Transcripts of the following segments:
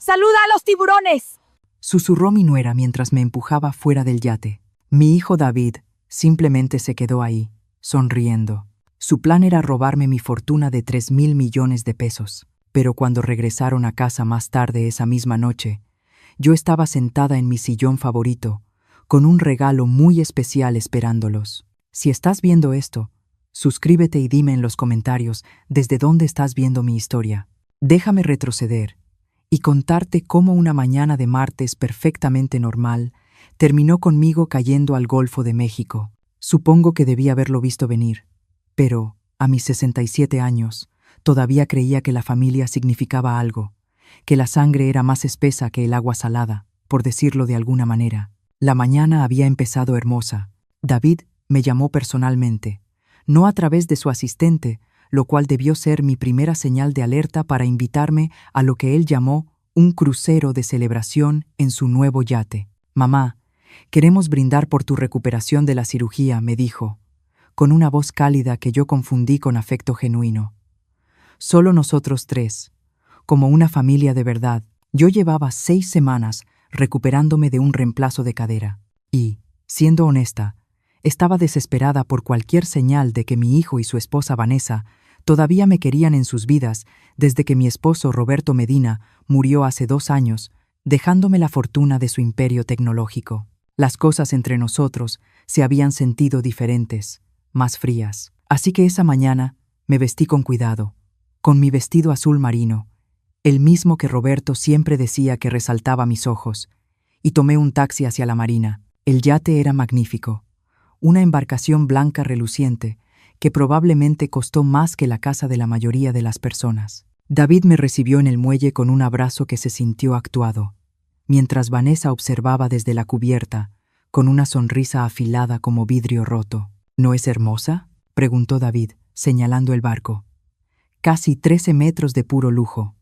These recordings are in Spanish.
¡Saluda a los tiburones! Susurró mi nuera mientras me empujaba fuera del yate. Mi hijo David simplemente se quedó ahí, sonriendo. Su plan era robarme mi fortuna de 3.000 millones de pesos. Pero cuando regresaron a casa más tarde esa misma noche, yo estaba sentada en mi sillón favorito, con un regalo muy especial esperándolos. Si estás viendo esto, suscríbete y dime en los comentarios desde dónde estás viendo mi historia. Déjame retroceder y contarte cómo una mañana de martes perfectamente normal terminó conmigo cayendo al Golfo de México. Supongo que debí haberlo visto venir, pero, a mis 67 años, todavía creía que la familia significaba algo, que la sangre era más espesa que el agua salada, por decirlo de alguna manera. La mañana había empezado hermosa. David me llamó personalmente, no a través de su asistente, lo cual debió ser mi primera señal de alerta para invitarme a lo que él llamó un crucero de celebración en su nuevo yate. «Mamá, queremos brindar por tu recuperación de la cirugía», me dijo, con una voz cálida que yo confundí con afecto genuino. Solo nosotros tres, como una familia de verdad. Yo llevaba 6 semanas recuperándome de un reemplazo de cadera y, siendo honesta, estaba desesperada por cualquier señal de que mi hijo y su esposa Vanessa todavía me querían en sus vidas desde que mi esposo Roberto Medina murió hace 2 años, dejándome la fortuna de su imperio tecnológico. Las cosas entre nosotros se habían sentido diferentes, más frías. Así que esa mañana me vestí con cuidado, con mi vestido azul marino, el mismo que Roberto siempre decía que resaltaba mis ojos, y tomé un taxi hacia la marina. El yate era magnífico, una embarcación blanca reluciente que probablemente costó más que la casa de la mayoría de las personas. David me recibió en el muelle con un abrazo que se sintió actuado, mientras Vanessa observaba desde la cubierta, con una sonrisa afilada como vidrio roto. «¿No es hermosa?», preguntó David, señalando el barco. «Casi 13 metros de puro lujo.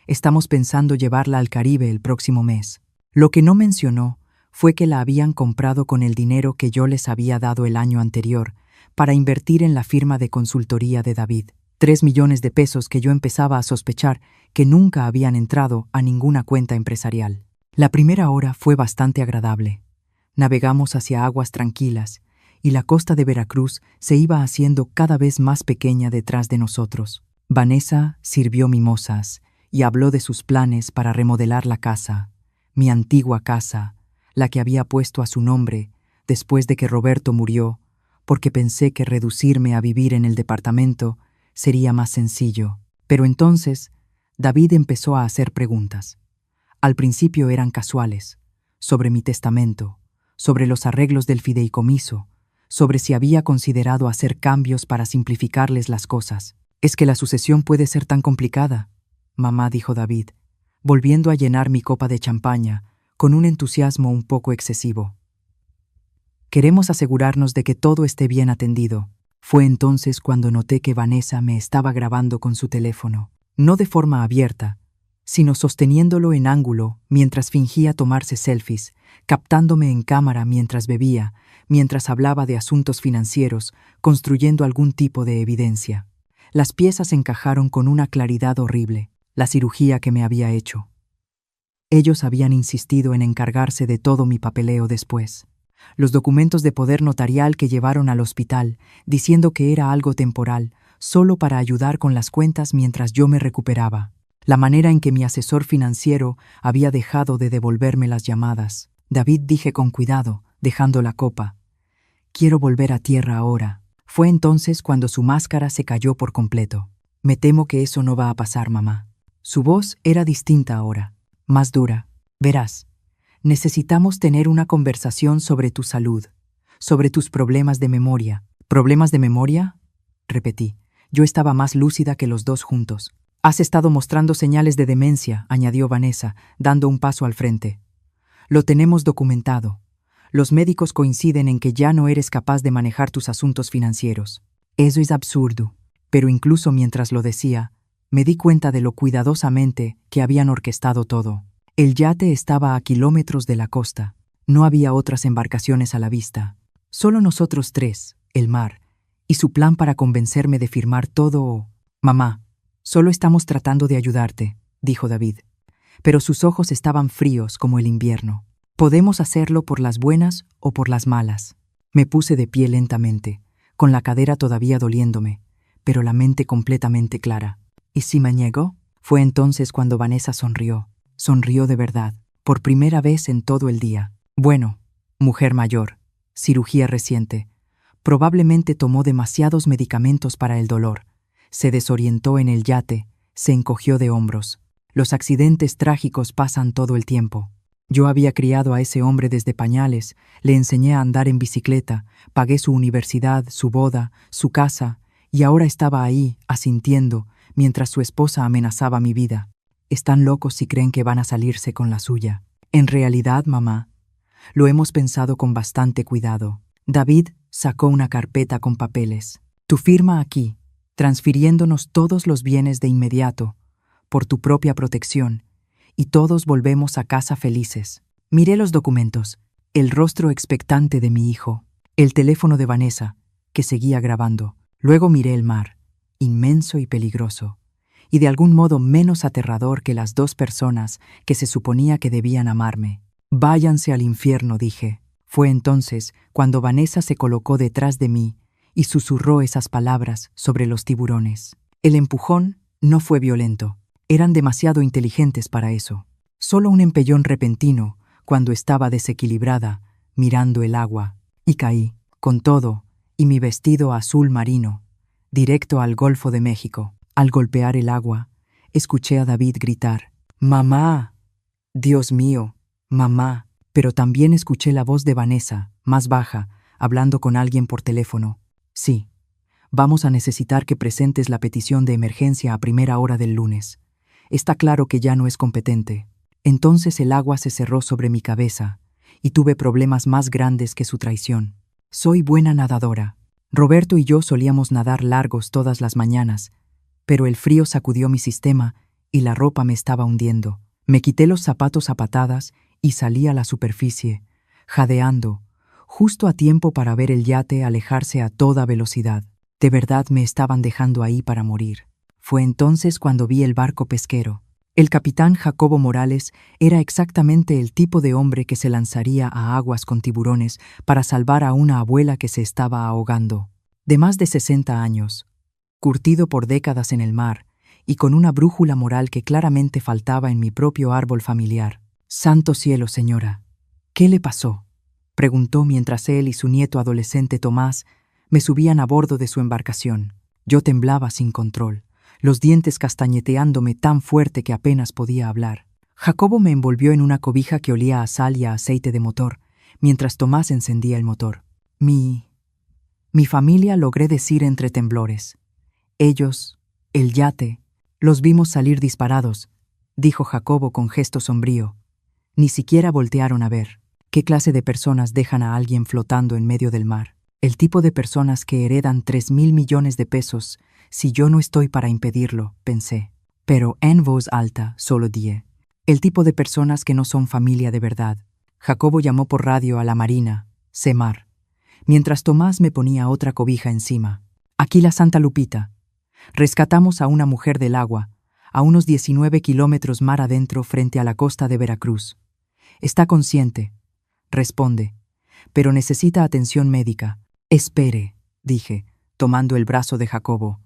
Estamos pensando llevarla al Caribe el próximo mes». Lo que no mencionó fue que la habían comprado con el dinero que yo les había dado el año anterior para invertir en la firma de consultoría de David. 3 millones de pesos que yo empezaba a sospechar que nunca habían entrado a ninguna cuenta empresarial. La primera hora fue bastante agradable. Navegamos hacia aguas tranquilas y la costa de Veracruz se iba haciendo cada vez más pequeña detrás de nosotros. Vanessa sirvió mimosas y habló de sus planes para remodelar la casa, mi antigua casa, la que había puesto a su nombre después de que Roberto murió, porque pensé que reducirme a vivir en el departamento sería más sencillo. Pero entonces, David empezó a hacer preguntas. Al principio eran casuales, sobre mi testamento, sobre los arreglos del fideicomiso, sobre si había considerado hacer cambios para simplificarles las cosas. «Es que la sucesión puede ser tan complicada», mamá, dijo David, volviendo a llenar mi copa de champaña con un entusiasmo un poco excesivo. «Queremos asegurarnos de que todo esté bien atendido». Fue entonces cuando noté que Vanessa me estaba grabando con su teléfono, no de forma abierta, sino sosteniéndolo en ángulo mientras fingía tomarse selfies, captándome en cámara mientras bebía, mientras hablaba de asuntos financieros, construyendo algún tipo de evidencia. Las piezas encajaron con una claridad horrible, la cirugía que me había hecho. Ellos habían insistido en encargarse de todo mi papeleo después. Los documentos de poder notarial que llevaron al hospital, diciendo que era algo temporal, solo para ayudar con las cuentas mientras yo me recuperaba. La manera en que mi asesor financiero había dejado de devolverme las llamadas. «David», dije con cuidado, dejando la copa. «Quiero volver a tierra ahora». Fue entonces cuando su máscara se cayó por completo. «Me temo que eso no va a pasar, mamá». Su voz era distinta ahora, más dura. «Verás, necesitamos tener una conversación sobre tu salud, sobre tus problemas de memoria». «¿Problemas de memoria?», repetí. Yo estaba más lúcida que los dos juntos. «Has estado mostrando señales de demencia», añadió Vanessa, dando un paso al frente. «Lo tenemos documentado. Los médicos coinciden en que ya no eres capaz de manejar tus asuntos financieros». «Eso es absurdo». Pero incluso mientras lo decía, me di cuenta de lo cuidadosamente que habían orquestado todo. El yate estaba a kilómetros de la costa. No había otras embarcaciones a la vista. Solo nosotros tres, el mar, y su plan para convencerme de firmar todo. «Mamá, solo estamos tratando de ayudarte», dijo David. pero sus ojos estaban fríos como el invierno. Podemos hacerlo por las buenas o por las malas. Me puse de pie lentamente, con la cadera todavía doliéndome, pero la mente completamente clara. ¿Y si me niego? Fue entonces cuando Vanessa sonrió. Sonrió de verdad, por primera vez en todo el día. Bueno, mujer mayor, cirugía reciente. Probablemente tomó demasiados medicamentos para el dolor. Se desorientó en el yate, se encogió de hombros. Los accidentes trágicos pasan todo el tiempo. Yo había criado a ese hombre desde pañales, le enseñé a andar en bicicleta, pagué su universidad, su boda, su casa, y ahora estaba ahí, asintiendo, mientras su esposa amenazaba mi vida. Están locos si creen que van a salirse con la suya. En realidad, mamá, lo hemos pensado con bastante cuidado. David sacó una carpeta con papeles. Tu firma aquí, transfiriéndonos todos los bienes de inmediato, por tu propia protección, y todos volvemos a casa felices. Miré los documentos, el rostro expectante de mi hijo, el teléfono de Vanessa, que seguía grabando. Luego miré el mar, inmenso y peligroso, y de algún modo menos aterrador que las dos personas que se suponía que debían amarme. Váyanse al infierno, dije. Fue entonces cuando Vanessa se colocó detrás de mí y susurró esas palabras sobre los tiburones. El empujón no fue violento. Eran demasiado inteligentes para eso. Solo un empellón repentino cuando estaba desequilibrada, mirando el agua, y caí, con todo, y mi vestido azul marino, directo al Golfo de México. Al golpear el agua, escuché a David gritar, «¡Mamá! Dios mío, mamá!». Pero también escuché la voz de Vanessa, más baja, hablando con alguien por teléfono. «Sí, vamos a necesitar que presentes la petición de emergencia a primera hora del lunes. Está claro que ya no es competente». Entonces el agua se cerró sobre mi cabeza y tuve problemas más grandes que su traición. Soy buena nadadora. Roberto y yo solíamos nadar largos todas las mañanas, pero el frío sacudió mi sistema y la ropa me estaba hundiendo. Me quité los zapatos a patadas y salí a la superficie, jadeando, justo a tiempo para ver el yate alejarse a toda velocidad. De verdad me estaban dejando ahí para morir. Fue entonces cuando vi el barco pesquero. El capitán Jacobo Morales era exactamente el tipo de hombre que se lanzaría a aguas con tiburones para salvar a una abuela que se estaba ahogando. De más de 60 años, curtido por décadas en el mar y con una brújula moral que claramente faltaba en mi propio árbol familiar. «Santo cielo, señora, ¿qué le pasó?», preguntó mientras él y su nieto adolescente Tomás me subían a bordo de su embarcación. Yo temblaba sin control, los dientes castañeteándome tan fuerte que apenas podía hablar. Jacobo me envolvió en una cobija que olía a sal y a aceite de motor, mientras Tomás encendía el motor. Mi familia, logré decir entre temblores. Ellos, el yate, los vimos salir disparados, dijo Jacobo con gesto sombrío. Ni siquiera voltearon a ver. ¿Qué clase de personas dejan a alguien flotando en medio del mar? El tipo de personas que heredan 3.000 millones de pesos si yo no estoy para impedirlo, pensé. Pero en voz alta solo dije, el tipo de personas que no son familia de verdad. Jacobo llamó por radio a la marina, Semar, mientras Tomás me ponía otra cobija encima. Aquí la Santa Lupita. Rescatamos a una mujer del agua, a unos 19 kilómetros mar adentro frente a la costa de Veracruz. Está consciente, responde, pero necesita atención médica. Espere, dije, tomando el brazo de Jacobo.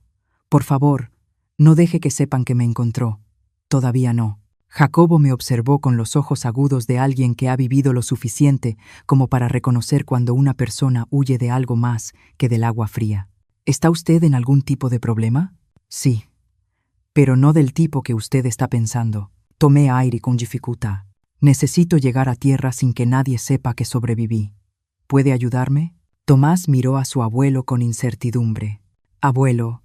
Por favor, no deje que sepan que me encontró. Todavía no. Jacobo me observó con los ojos agudos de alguien que ha vivido lo suficiente como para reconocer cuando una persona huye de algo más que del agua fría. ¿Está usted en algún tipo de problema? Sí, pero no del tipo que usted está pensando. Tomé aire con dificultad. Necesito llegar a tierra sin que nadie sepa que sobreviví. ¿Puede ayudarme? Tomás miró a su abuelo con incertidumbre. Abuelo,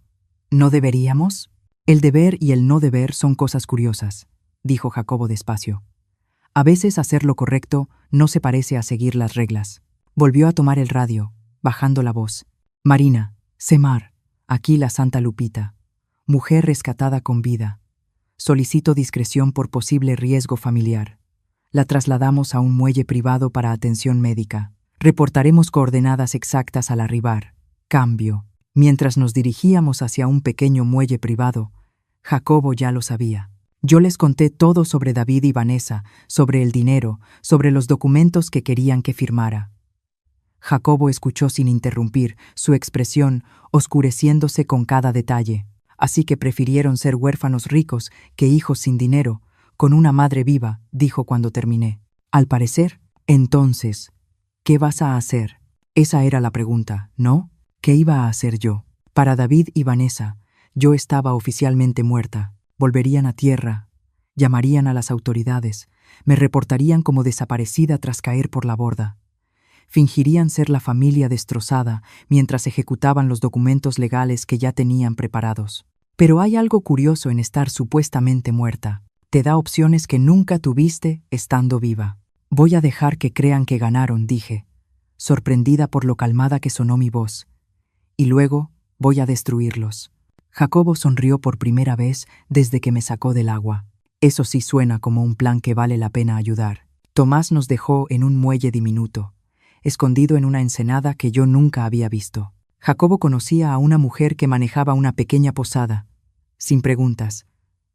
¿no deberíamos? El deber y el no deber son cosas curiosas, dijo Jacobo despacio. A veces hacer lo correcto no se parece a seguir las reglas. Volvió a tomar el radio, bajando la voz. Marina, Semar, aquí la Santa Lupita. Mujer rescatada con vida. Solicito discreción por posible riesgo familiar. La trasladamos a un muelle privado para atención médica. Reportaremos coordenadas exactas al arribar. Cambio. Mientras nos dirigíamos hacia un pequeño muelle privado, Jacobo ya lo sabía. Yo les conté todo sobre David y Vanessa, sobre el dinero, sobre los documentos que querían que firmara. Jacobo escuchó sin interrumpir, su expresión oscureciéndose con cada detalle. Así que prefirieron ser huérfanos ricos que hijos sin dinero, con una madre viva, dijo cuando terminé. Al parecer, entonces, ¿qué vas a hacer? Esa era la pregunta, ¿no? ¿Qué iba a hacer yo? Para David y Vanessa, yo estaba oficialmente muerta. Volverían a tierra, llamarían a las autoridades, me reportarían como desaparecida tras caer por la borda. Fingirían ser la familia destrozada mientras ejecutaban los documentos legales que ya tenían preparados. Pero hay algo curioso en estar supuestamente muerta. Te da opciones que nunca tuviste estando viva. Voy a dejar que crean que ganaron, dije, sorprendida por lo calmada que sonó mi voz. Y luego voy a destruirlos. Jacobo sonrió por primera vez desde que me sacó del agua. Eso sí suena como un plan que vale la pena ayudar. Tomás nos dejó en un muelle diminuto, escondido en una ensenada que yo nunca había visto. Jacobo conocía a una mujer que manejaba una pequeña posada, sin preguntas,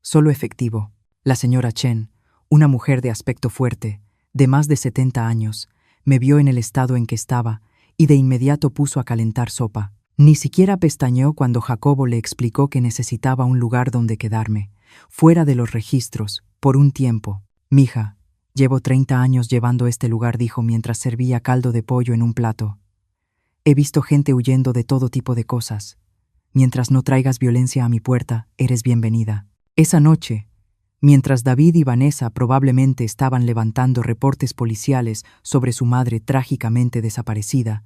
solo efectivo. La señora Chen, una mujer de aspecto fuerte, de más de 70 años, me vio en el estado en que estaba y de inmediato puso a calentar sopa. Ni siquiera pestañeó cuando Jacobo le explicó que necesitaba un lugar donde quedarme, fuera de los registros, por un tiempo. Mija, llevo 30 años llevando este lugar, dijo mientras servía caldo de pollo en un plato. He visto gente huyendo de todo tipo de cosas. Mientras no traigas violencia a mi puerta, eres bienvenida. Esa noche, mientras David y Vanessa probablemente estaban levantando reportes policiales sobre su madre trágicamente desaparecida,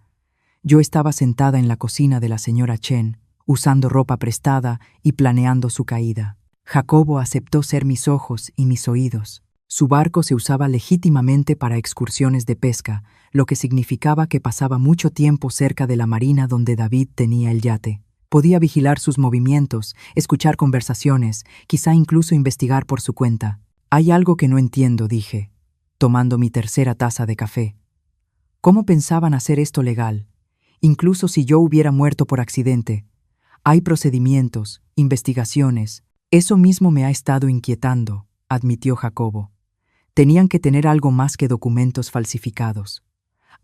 yo estaba sentada en la cocina de la señora Chen, usando ropa prestada y planeando su caída. Jacobo aceptó ser mis ojos y mis oídos. Su barco se usaba legítimamente para excursiones de pesca, lo que significaba que pasaba mucho tiempo cerca de la marina donde David tenía el yate. Podía vigilar sus movimientos, escuchar conversaciones, quizá incluso investigar por su cuenta. Hay algo que no entiendo, dije, tomando mi tercera taza de café. ¿Cómo pensaban hacer esto legal? Incluso si yo hubiera muerto por accidente. Hay procedimientos, investigaciones. Eso mismo me ha estado inquietando, admitió Jacobo. Tenían que tener algo más que documentos falsificados.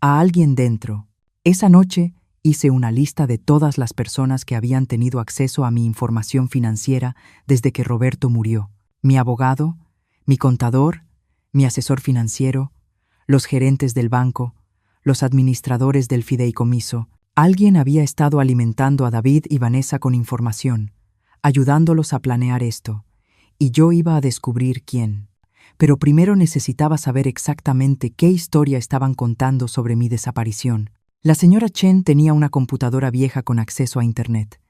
A alguien dentro. Esa noche hice una lista de todas las personas que habían tenido acceso a mi información financiera desde que Roberto murió. Mi abogado, mi contador, mi asesor financiero, los gerentes del banco, los administradores del fideicomiso. Alguien había estado alimentando a David y Vanessa con información, ayudándolos a planear esto, y yo iba a descubrir quién. Pero primero necesitaba saber exactamente qué historia estaban contando sobre mi desaparición. La señora Chen tenía una computadora vieja con acceso a Internet,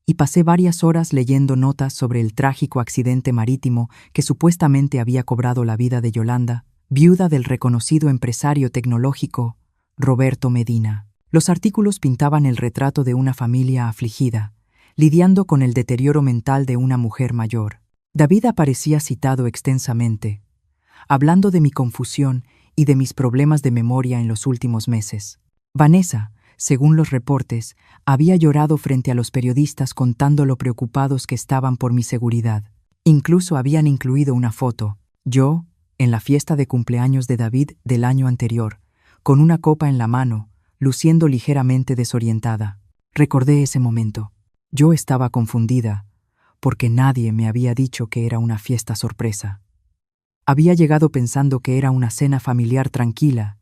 y pasé varias horas leyendo notas sobre el trágico accidente marítimo que supuestamente había cobrado la vida de Yolanda, viuda del reconocido empresario tecnológico Roberto Medina. Los artículos pintaban el retrato de una familia afligida, lidiando con el deterioro mental de una mujer mayor. David aparecía citado extensamente, hablando de mi confusión y de mis problemas de memoria en los últimos meses. Vanessa, según los reportes, había llorado frente a los periodistas contando lo preocupados que estaban por mi seguridad. Incluso habían incluido una foto, yo, en la fiesta de cumpleaños de David del año anterior, con una copa en la mano, luciendo ligeramente desorientada. Recordé ese momento. Yo estaba confundida, porque nadie me había dicho que era una fiesta sorpresa. Había llegado pensando que era una cena familiar tranquila,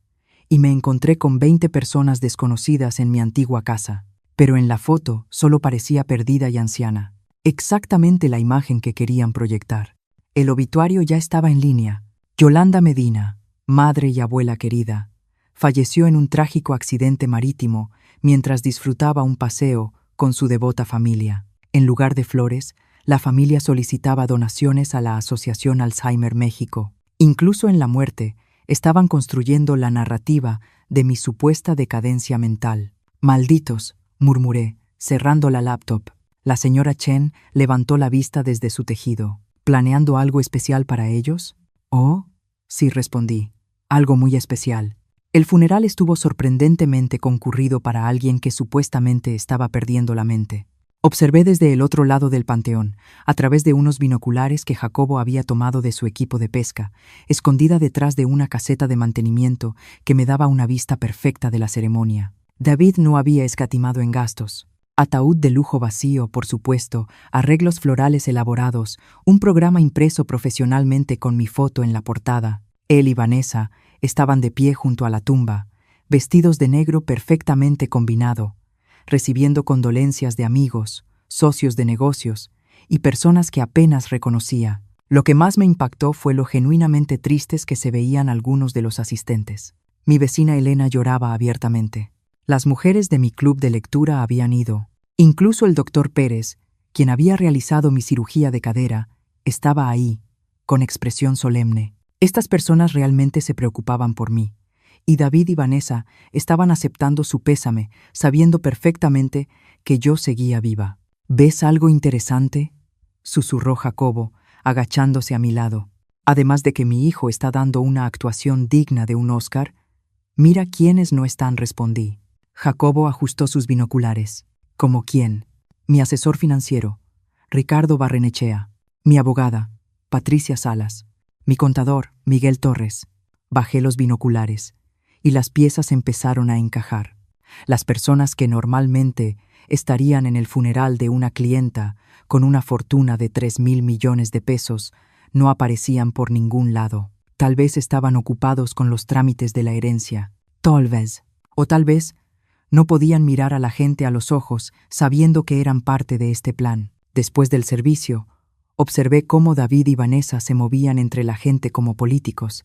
y me encontré con 20 personas desconocidas en mi antigua casa. Pero en la foto solo parecía perdida y anciana. Exactamente la imagen que querían proyectar. El obituario ya estaba en línea. Yolanda Medina, madre y abuela querida, falleció en un trágico accidente marítimo mientras disfrutaba un paseo con su devota familia. En lugar de flores, la familia solicitaba donaciones a la Asociación Alzheimer México. Incluso en la muerte, estaban construyendo la narrativa de mi supuesta decadencia mental. Malditos, murmuré, cerrando la laptop. La señora Chen levantó la vista desde su tejido. ¿Planeando algo especial para ellos? Oh, sí, respondí. Algo muy especial. El funeral estuvo sorprendentemente concurrido para alguien que supuestamente estaba perdiendo la mente. Observé desde el otro lado del panteón, a través de unos binoculares que Jacobo había tomado de su equipo de pesca, escondida detrás de una caseta de mantenimiento que me daba una vista perfecta de la ceremonia. David no había escatimado en gastos. Ataúd de lujo vacío, por supuesto, arreglos florales elaborados, un programa impreso profesionalmente con mi foto en la portada. Él y Vanessa estaban de pie junto a la tumba, vestidos de negro perfectamente combinado, recibiendo condolencias de amigos, socios de negocios y personas que apenas reconocía. Lo que más me impactó fue lo genuinamente tristes que se veían algunos de los asistentes. Mi vecina Elena lloraba abiertamente. Las mujeres de mi club de lectura habían ido. Incluso el doctor Pérez, quien había realizado mi cirugía de cadera, estaba ahí, con expresión solemne. Estas personas realmente se preocupaban por mí. Y David y Vanessa estaban aceptando su pésame, sabiendo perfectamente que yo seguía viva. ¿Ves algo interesante?, susurró Jacobo, agachándose a mi lado. Además de que mi hijo está dando una actuación digna de un Oscar, mira quiénes no están, respondí. Jacobo ajustó sus binoculares. ¿Como quién? Mi asesor financiero, Ricardo Barrenechea. Mi abogada, Patricia Salas. Mi contador, Miguel Torres. Bajé los binoculares y las piezas empezaron a encajar. Las personas que normalmente estarían en el funeral de una clienta con una fortuna de 3.000 millones de pesos no aparecían por ningún lado. Tal vez estaban ocupados con los trámites de la herencia. Tal vez. O tal vez no podían mirar a la gente a los ojos sabiendo que eran parte de este plan. Después del servicio, observé cómo David y Vanessa se movían entre la gente como políticos,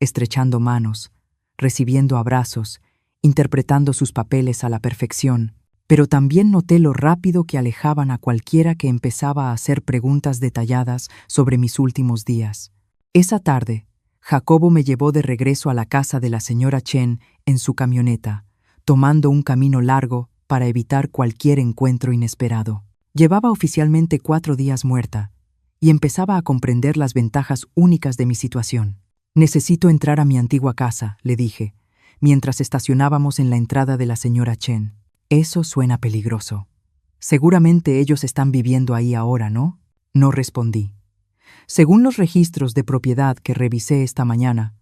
estrechando manos, recibiendo abrazos, interpretando sus papeles a la perfección, pero también noté lo rápido que alejaban a cualquiera que empezaba a hacer preguntas detalladas sobre mis últimos días. Esa tarde, Jacobo me llevó de regreso a la casa de la señora Chen en su camioneta, tomando un camino largo para evitar cualquier encuentro inesperado. Llevaba oficialmente 4 días muerta y empezaba a comprender las ventajas únicas de mi situación. Necesito entrar a mi antigua casa, le dije, mientras estacionábamos en la entrada de la señora Chen. Eso suena peligroso. Seguramente ellos están viviendo ahí ahora, ¿no? No respondí. Según los registros de propiedad que revisé esta mañana,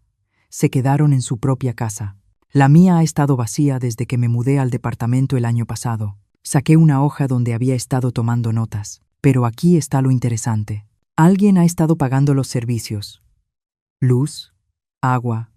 se quedaron en su propia casa. La mía ha estado vacía desde que me mudé al departamento el año pasado. Saqué una hoja donde había estado tomando notas. Pero aquí está lo interesante. Alguien ha estado pagando los servicios. Luz, agua,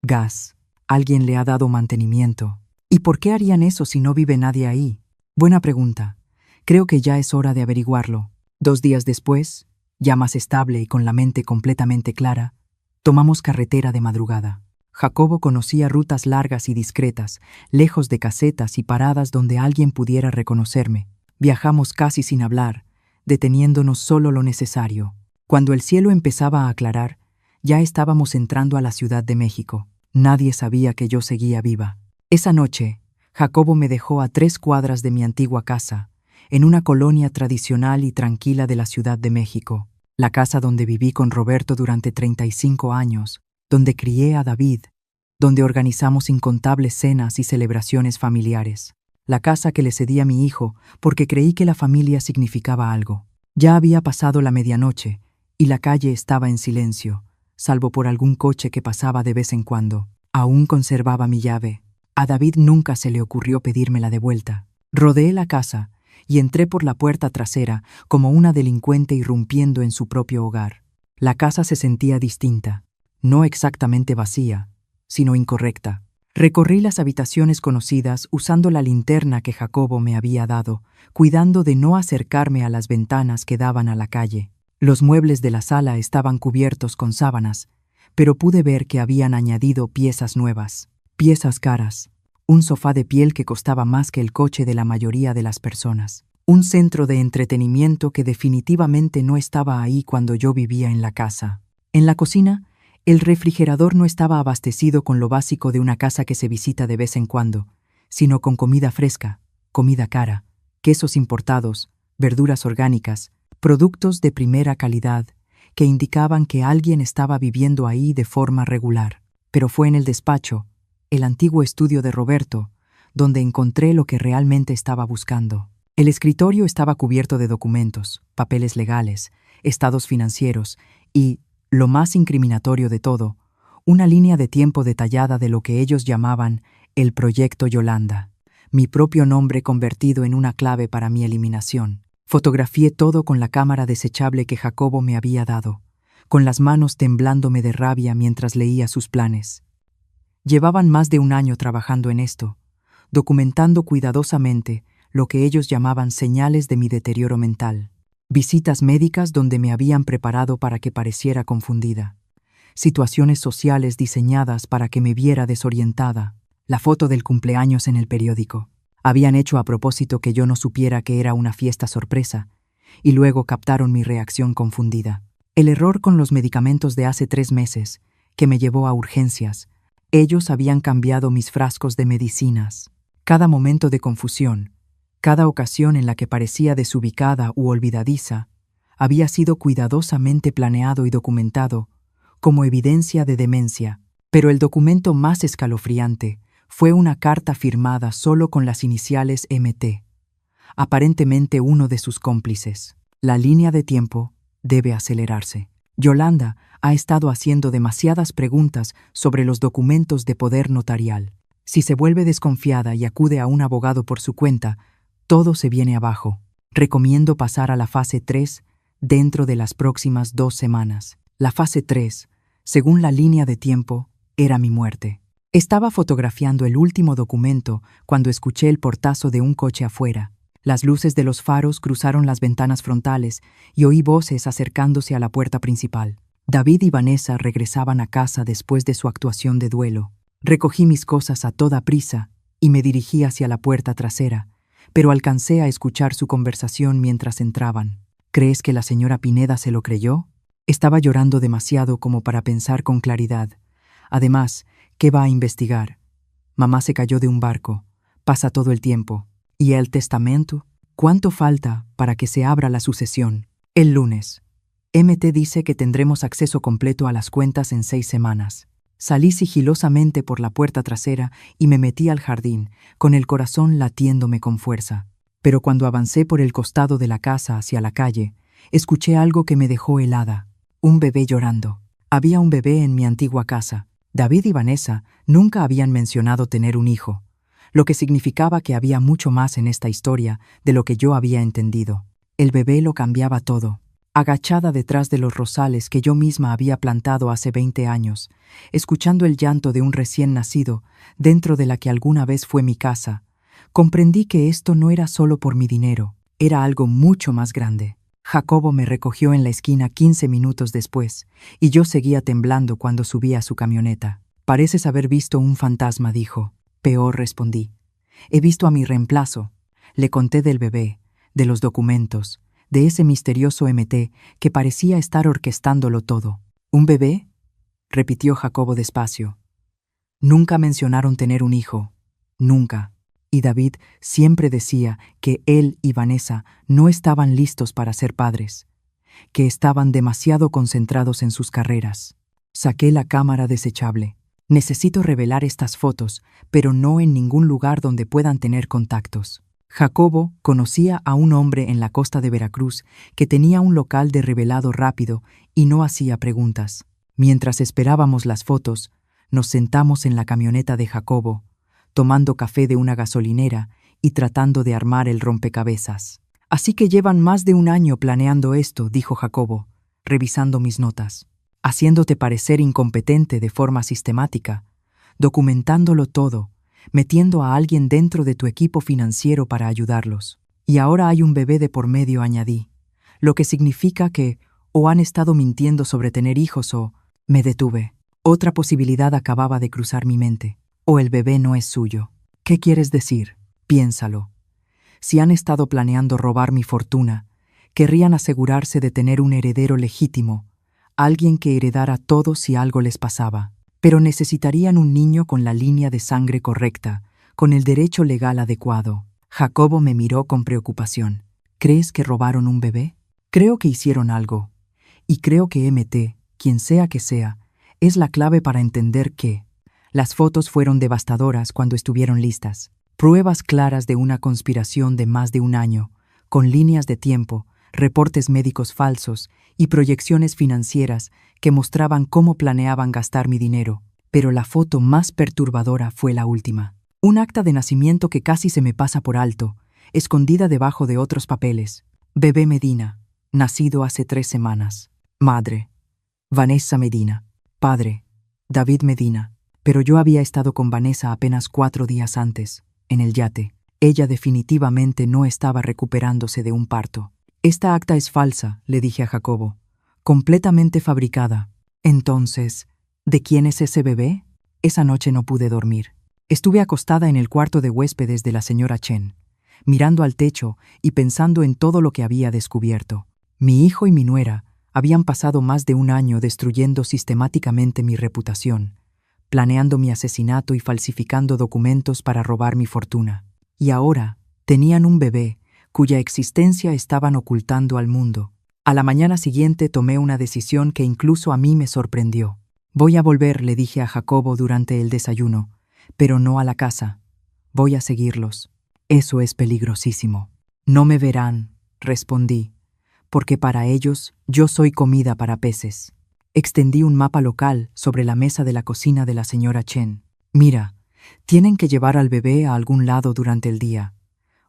gas. Alguien le ha dado mantenimiento. ¿Y por qué harían eso si no vive nadie ahí? Buena pregunta. Creo que ya es hora de averiguarlo. 2 días después, ya más estable y con la mente completamente clara, tomamos carretera de madrugada. Jacobo conocía rutas largas y discretas, lejos de casetas y paradas donde alguien pudiera reconocerme. Viajamos casi sin hablar, deteniéndonos solo lo necesario. Cuando el cielo empezaba a aclarar, ya estábamos entrando a la Ciudad de México. Nadie sabía que yo seguía viva. Esa noche, Jacobo me dejó a 3 cuadras de mi antigua casa, en una colonia tradicional y tranquila de la Ciudad de México, la casa donde viví con Roberto durante 35 años, donde crié a David, donde organizamos incontables cenas y celebraciones familiares, la casa que le cedí a mi hijo porque creí que la familia significaba algo. Ya había pasado la medianoche y la calle estaba en silencio, salvo por algún coche que pasaba de vez en cuando. Aún conservaba mi llave. A David nunca se le ocurrió pedírmela de vuelta. Rodeé la casa y entré por la puerta trasera como una delincuente irrumpiendo en su propio hogar. La casa se sentía distinta, no exactamente vacía, sino incorrecta. Recorrí las habitaciones conocidas usando la linterna que Jacobo me había dado, cuidando de no acercarme a las ventanas que daban a la calle. Los muebles de la sala estaban cubiertos con sábanas, pero pude ver que habían añadido piezas nuevas, piezas caras, un sofá de piel que costaba más que el coche de la mayoría de las personas, un centro de entretenimiento que definitivamente no estaba ahí cuando yo vivía en la casa. En la cocina, el refrigerador no estaba abastecido con lo básico de una casa que se visita de vez en cuando, sino con comida fresca, comida cara, quesos importados, verduras orgánicas, productos de primera calidad que indicaban que alguien estaba viviendo ahí de forma regular. Pero fue en el despacho, el antiguo estudio de Roberto, donde encontré lo que realmente estaba buscando. El escritorio estaba cubierto de documentos, papeles legales, estados financieros y, lo más incriminatorio de todo, una línea de tiempo detallada de lo que ellos llamaban el Proyecto Yolanda, mi propio nombre convertido en una clave para mi eliminación. Fotografié todo con la cámara desechable que Jacobo me había dado, con las manos temblándome de rabia mientras leía sus planes. Llevaban más de un año trabajando en esto, documentando cuidadosamente lo que ellos llamaban señales de mi deterioro mental, visitas médicas donde me habían preparado para que pareciera confundida, situaciones sociales diseñadas para que me viera desorientada, la foto del cumpleaños en el periódico. Habían hecho a propósito que yo no supiera que era una fiesta sorpresa, y luego captaron mi reacción confundida. El error con los medicamentos de hace 3 meses, que me llevó a urgencias. Ellos habían cambiado mis frascos de medicinas. Cada momento de confusión, cada ocasión en la que parecía desubicada u olvidadiza, había sido cuidadosamente planeado y documentado como evidencia de demencia. Pero el documento más escalofriante fue una carta firmada solo con las iniciales MT, aparentemente uno de sus cómplices. La línea de tiempo debe acelerarse. Yolanda ha estado haciendo demasiadas preguntas sobre los documentos de poder notarial. Si se vuelve desconfiada y acude a un abogado por su cuenta, todo se viene abajo. Recomiendo pasar a la fase 3 dentro de las próximas 2 semanas. La fase 3, según la línea de tiempo, era mi muerte. Estaba fotografiando el último documento cuando escuché el portazo de un coche afuera. Las luces de los faros cruzaron las ventanas frontales y oí voces acercándose a la puerta principal. David y Vanessa regresaban a casa después de su actuación de duelo. Recogí mis cosas a toda prisa y me dirigí hacia la puerta trasera, pero alcancé a escuchar su conversación mientras entraban. ¿Crees que la señora Pineda se lo creyó? Estaba llorando demasiado como para pensar con claridad. Además, ¿qué va a investigar? Mamá se cayó de un barco. Pasa todo el tiempo. ¿Y el testamento? ¿Cuánto falta para que se abra la sucesión? El lunes. MT dice que tendremos acceso completo a las cuentas en 6 semanas. Salí sigilosamente por la puerta trasera y me metí al jardín, con el corazón latiéndome con fuerza. Pero cuando avancé por el costado de la casa hacia la calle, escuché algo que me dejó helada. Un bebé llorando. Había un bebé en mi antigua casa. David y Vanessa nunca habían mencionado tener un hijo, lo que significaba que había mucho más en esta historia de lo que yo había entendido. El bebé lo cambiaba todo. Agachada detrás de los rosales que yo misma había plantado hace 20 años, escuchando el llanto de un recién nacido dentro de la que alguna vez fue mi casa, comprendí que esto no era solo por mi dinero, era algo mucho más grande. Jacobo me recogió en la esquina 15 minutos después, y yo seguía temblando cuando subí a su camioneta. «Pareces haber visto un fantasma», dijo. «Peor», respondí. «He visto a mi reemplazo». Le conté del bebé, de los documentos, de ese misterioso MT que parecía estar orquestándolo todo. «¿Un bebé?», repitió Jacobo despacio. «Nunca mencionaron tener un hijo. Nunca. Y David siempre decía que él y Vanessa no estaban listos para ser padres, que estaban demasiado concentrados en sus carreras». Saqué la cámara desechable. «Necesito revelar estas fotos, pero no en ningún lugar donde puedan tener contactos». Jacobo conocía a un hombre en la costa de Veracruz que tenía un local de revelado rápido y no hacía preguntas. Mientras esperábamos las fotos, nos sentamos en la camioneta de Jacobo, tomando café de una gasolinera y tratando de armar el rompecabezas. «Así que llevan más de un año planeando esto», dijo Jacobo, revisando mis notas, «haciéndote parecer incompetente de forma sistemática, documentándolo todo, metiendo a alguien dentro de tu equipo financiero para ayudarlos. Y ahora hay un bebé de por medio», añadí, «lo que significa que o han estado mintiendo sobre tener hijos o…». Me detuve. Otra posibilidad acababa de cruzar mi mente. «O el bebé no es suyo». «¿Qué quieres decir? Piénsalo. Si han estado planeando robar mi fortuna, querrían asegurarse de tener un heredero legítimo, alguien que heredara todo si algo les pasaba. Pero necesitarían un niño con la línea de sangre correcta, con el derecho legal adecuado». Jacobo me miró con preocupación. «¿Crees que robaron un bebé? Creo que hicieron algo. Y creo que MT, quien sea que sea, es la clave para entender que…». Las fotos fueron devastadoras cuando estuvieron listas. Pruebas claras de una conspiración de más de un año, con líneas de tiempo, reportes médicos falsos y proyecciones financieras que mostraban cómo planeaban gastar mi dinero. Pero la foto más perturbadora fue la última. Un acta de nacimiento que casi se me pasa por alto, escondida debajo de otros papeles. Bebé Medina, nacido hace 3 semanas. Madre, Vanessa Medina. Padre, David Medina. Pero yo había estado con Vanessa apenas 4 días antes, en el yate. Ella definitivamente no estaba recuperándose de un parto. Esta acta es falsa, le dije a Jacobo. Completamente fabricada. Entonces, ¿de quién es ese bebé? Esa noche no pude dormir. Estuve acostada en el cuarto de huéspedes de la señora Chen, mirando al techo y pensando en todo lo que había descubierto. Mi hijo y mi nuera habían pasado más de un año destruyendo sistemáticamente mi reputación, planeando mi asesinato y falsificando documentos para robar mi fortuna. Y ahora tenían un bebé cuya existencia estaban ocultando al mundo. A la mañana siguiente tomé una decisión que incluso a mí me sorprendió. Voy a volver, le dije a Jacobo durante el desayuno, pero no a la casa. Voy a seguirlos. Eso es peligrosísimo. No me verán, respondí, porque para ellos yo soy comida para peces. Extendí un mapa local sobre la mesa de la cocina de la señora Chen. Mira, tienen que llevar al bebé a algún lado durante el día.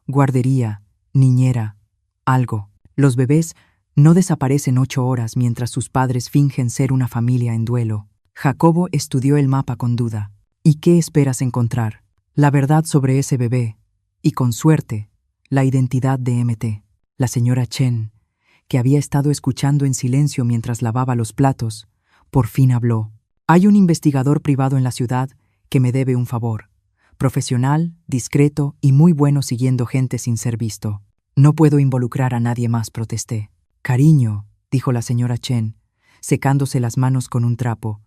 Guardería, niñera, algo. Los bebés no desaparecen 8 horas mientras sus padres fingen ser una familia en duelo. Jacobo estudió el mapa con duda. ¿Y qué esperas encontrar? La verdad sobre ese bebé, y con suerte, la identidad de MT. La señora Chen, que había estado escuchando en silencio mientras lavaba los platos, por fin habló. Hay un investigador privado en la ciudad que me debe un favor. Profesional, discreto y muy bueno siguiendo gente sin ser visto. No puedo involucrar a nadie más, protesté. Cariño, dijo la señora Chen, secándose las manos con un trapo.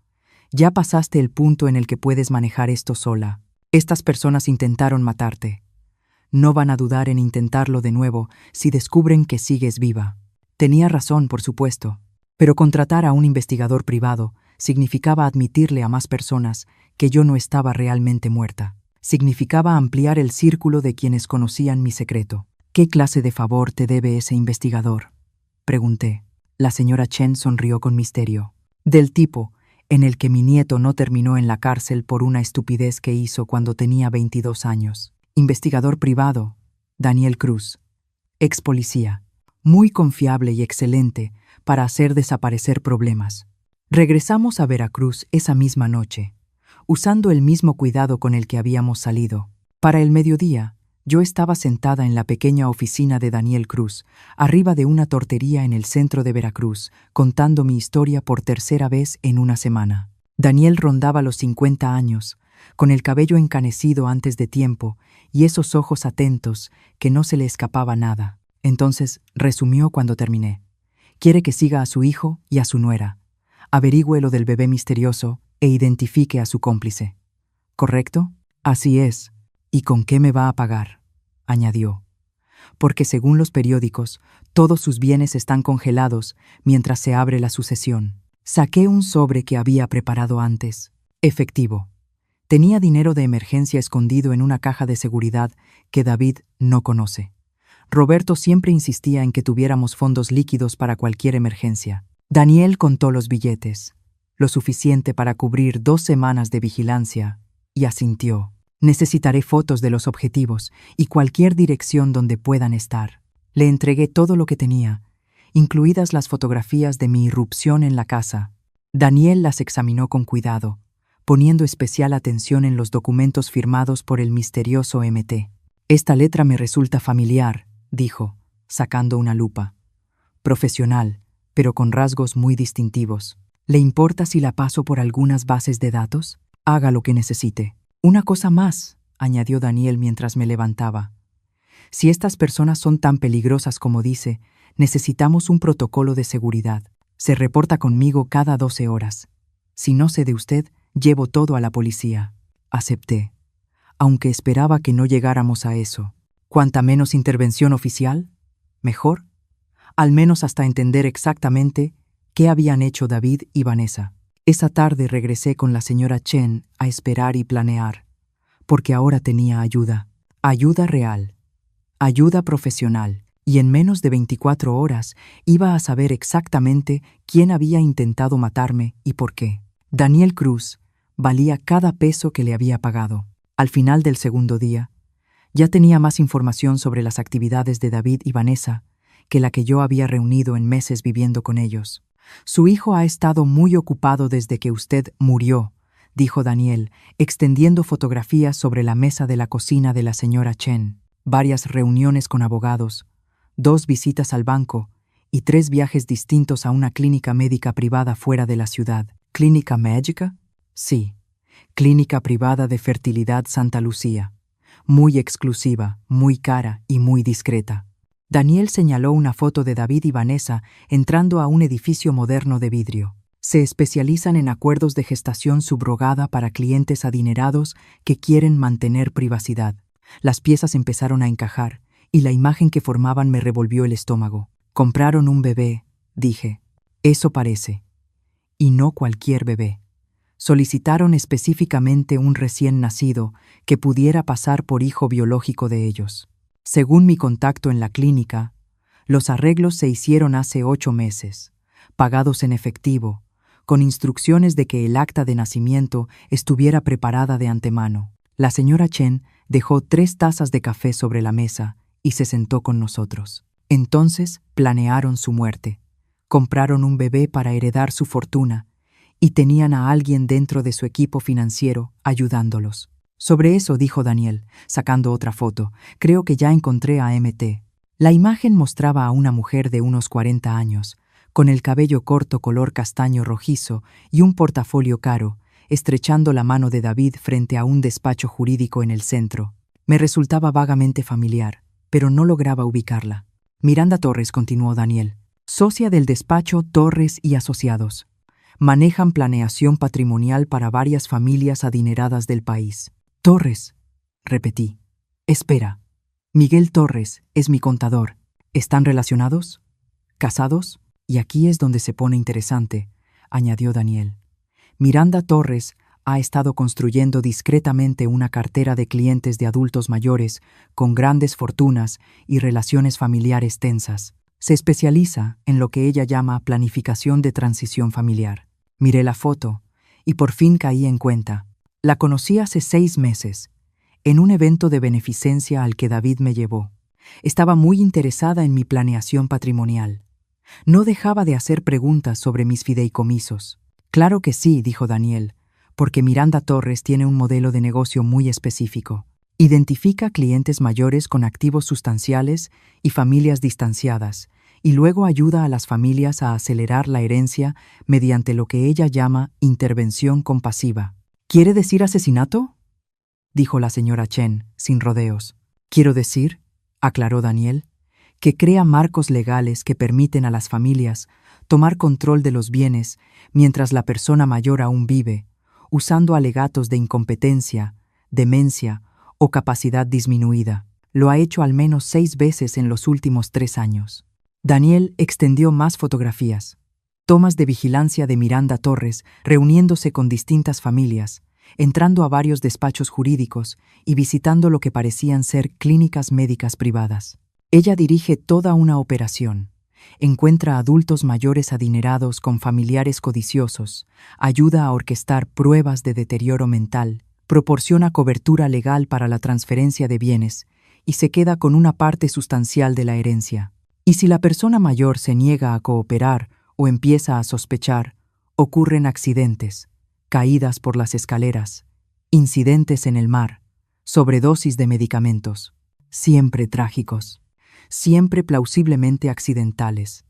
Ya pasaste el punto en el que puedes manejar esto sola. Estas personas intentaron matarte. No van a dudar en intentarlo de nuevo si descubren que sigues viva. Tenía razón, por supuesto, pero contratar a un investigador privado significaba admitirle a más personas que yo no estaba realmente muerta. Significaba ampliar el círculo de quienes conocían mi secreto. ¿Qué clase de favor te debe ese investigador?, pregunté. La señora Chen sonrió con misterio. Del tipo en el que mi nieto no terminó en la cárcel por una estupidez que hizo cuando tenía 22 años. Investigador privado, Daniel Cruz, ex policía, muy confiable y excelente para hacer desaparecer problemas. Regresamos a Veracruz esa misma noche, usando el mismo cuidado con el que habíamos salido. Para el mediodía, yo estaba sentada en la pequeña oficina de Daniel Cruz, arriba de una tortería en el centro de Veracruz, contando mi historia por 3ª vez en una semana. Daniel rondaba los 50 años, con el cabello encanecido antes de tiempo y esos ojos atentos que no se le escapaba nada. Entonces resumió cuando terminé. Quiere que siga a su hijo y a su nuera, averigüe lo del bebé misterioso e identifique a su cómplice. ¿Correcto? Así es. ¿Y con qué me va a pagar?, añadió. Porque según los periódicos, todos sus bienes están congelados mientras se abre la sucesión. Saqué un sobre que había preparado antes. Efectivo. Tenía dinero de emergencia escondido en una caja de seguridad que David no conoce. Roberto siempre insistía en que tuviéramos fondos líquidos para cualquier emergencia. Daniel contó los billetes, lo suficiente para cubrir 2 semanas de vigilancia, y asintió. Necesitaré fotos de los objetivos y cualquier dirección donde puedan estar. Le entregué todo lo que tenía, incluidas las fotografías de mi irrupción en la casa. Daniel las examinó con cuidado, poniendo especial atención en los documentos firmados por el misterioso MT. Esta letra me resulta familiar, dijo, sacando una lupa. Profesional, pero con rasgos muy distintivos. ¿Le importa si la paso por algunas bases de datos? Haga lo que necesite. Una cosa más, añadió Daniel mientras me levantaba. Si estas personas son tan peligrosas como dice, necesitamos un protocolo de seguridad. Se reporta conmigo cada 12 horas. Si no sé de usted, llevo todo a la policía. Acepté, aunque esperaba que no llegáramos a eso. Cuanta menos intervención oficial, mejor. Al menos hasta entender exactamente qué habían hecho David y Vanessa. Esa tarde regresé con la señora Chen a esperar y planear, porque ahora tenía ayuda. Ayuda real, ayuda profesional, y en menos de 24 horas iba a saber exactamente quién había intentado matarme y por qué. Daniel Cruz valía cada peso que le había pagado. Al final del segundo día, ya tenía más información sobre las actividades de David y Vanessa que la que yo había reunido en meses viviendo con ellos. Su hijo ha estado muy ocupado desde que usted murió, dijo Daniel, extendiendo fotografías sobre la mesa de la cocina de la señora Chen. Varias reuniones con abogados, 2 visitas al banco y 3 viajes distintos a una clínica médica privada fuera de la ciudad. ¿Clínica médica? Sí, clínica privada de fertilidad Santa Lucía. Muy exclusiva, muy cara y muy discreta. Daniel señaló una foto de David y Vanessa entrando a un edificio moderno de vidrio. Se especializan en acuerdos de gestación subrogada para clientes adinerados que quieren mantener privacidad. Las piezas empezaron a encajar, y la imagen que formaban me revolvió el estómago. Compraron un bebé, dije. Eso parece. Y no cualquier bebé. Solicitaron específicamente un recién nacido que pudiera pasar por hijo biológico de ellos. Según mi contacto en la clínica, los arreglos se hicieron hace 8 meses, pagados en efectivo, con instrucciones de que el acta de nacimiento estuviera preparada de antemano. La señora Chen dejó 3 tazas de café sobre la mesa y se sentó con nosotros. Entonces planearon su muerte. Compraron un bebé para heredar su fortuna y tenían a alguien dentro de su equipo financiero ayudándolos. Sobre eso dijo Daniel, sacando otra foto. Creo que ya encontré a MT. La imagen mostraba a una mujer de unos 40 años, con el cabello corto color castaño rojizo y un portafolio caro, estrechando la mano de David frente a un despacho jurídico en el centro. Me resultaba vagamente familiar, pero no lograba ubicarla. Miranda Torres, continuó Daniel, socia del despacho Torres y Asociados. Manejan planeación patrimonial para varias familias adineradas del país. Torres, repetí. Espera. Miguel Torres es mi contador. ¿Están relacionados? ¿Casados? Y aquí es donde se pone interesante, añadió Daniel. Miranda Torres ha estado construyendo discretamente una cartera de clientes de adultos mayores con grandes fortunas y relaciones familiares tensas. Se especializa en lo que ella llama planificación de transición familiar. Miré la foto y por fin caí en cuenta. La conocí hace 6 meses, en un evento de beneficencia al que David me llevó. Estaba muy interesada en mi planeación patrimonial. No dejaba de hacer preguntas sobre mis fideicomisos. Claro que sí, dijo Daniel, porque Miranda Torres tiene un modelo de negocio muy específico. Identifica clientes mayores con activos sustanciales y familias distanciadas, y luego ayuda a las familias a acelerar la herencia mediante lo que ella llama intervención compasiva. ¿Quiere decir asesinato?, dijo la señora Chen, sin rodeos. Quiero decir, aclaró Daniel, que crea marcos legales que permiten a las familias tomar control de los bienes mientras la persona mayor aún vive, usando alegatos de incompetencia, demencia o capacidad disminuida. Lo ha hecho al menos 6 veces en los últimos 3 años. Daniel extendió más fotografías. Tomas de vigilancia de Miranda Torres reuniéndose con distintas familias, entrando a varios despachos jurídicos y visitando lo que parecían ser clínicas médicas privadas. Ella dirige toda una operación. Encuentra adultos mayores adinerados con familiares codiciosos, ayuda a orquestar pruebas de deterioro mental, proporciona cobertura legal para la transferencia de bienes y se queda con una parte sustancial de la herencia. Y si la persona mayor se niega a cooperar o empieza a sospechar, ocurren accidentes, caídas por las escaleras, incidentes en el mar, sobredosis de medicamentos, siempre trágicos, siempre plausiblemente accidentales,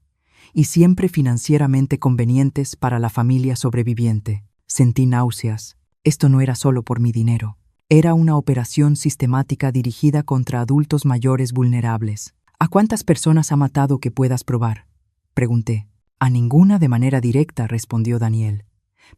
y siempre financieramente convenientes para la familia sobreviviente. Sentí náuseas. Esto no era solo por mi dinero. Era una operación sistemática dirigida contra adultos mayores vulnerables. ¿A cuántas personas ha matado que puedas probar?, pregunté. A ninguna de manera directa, respondió Daniel,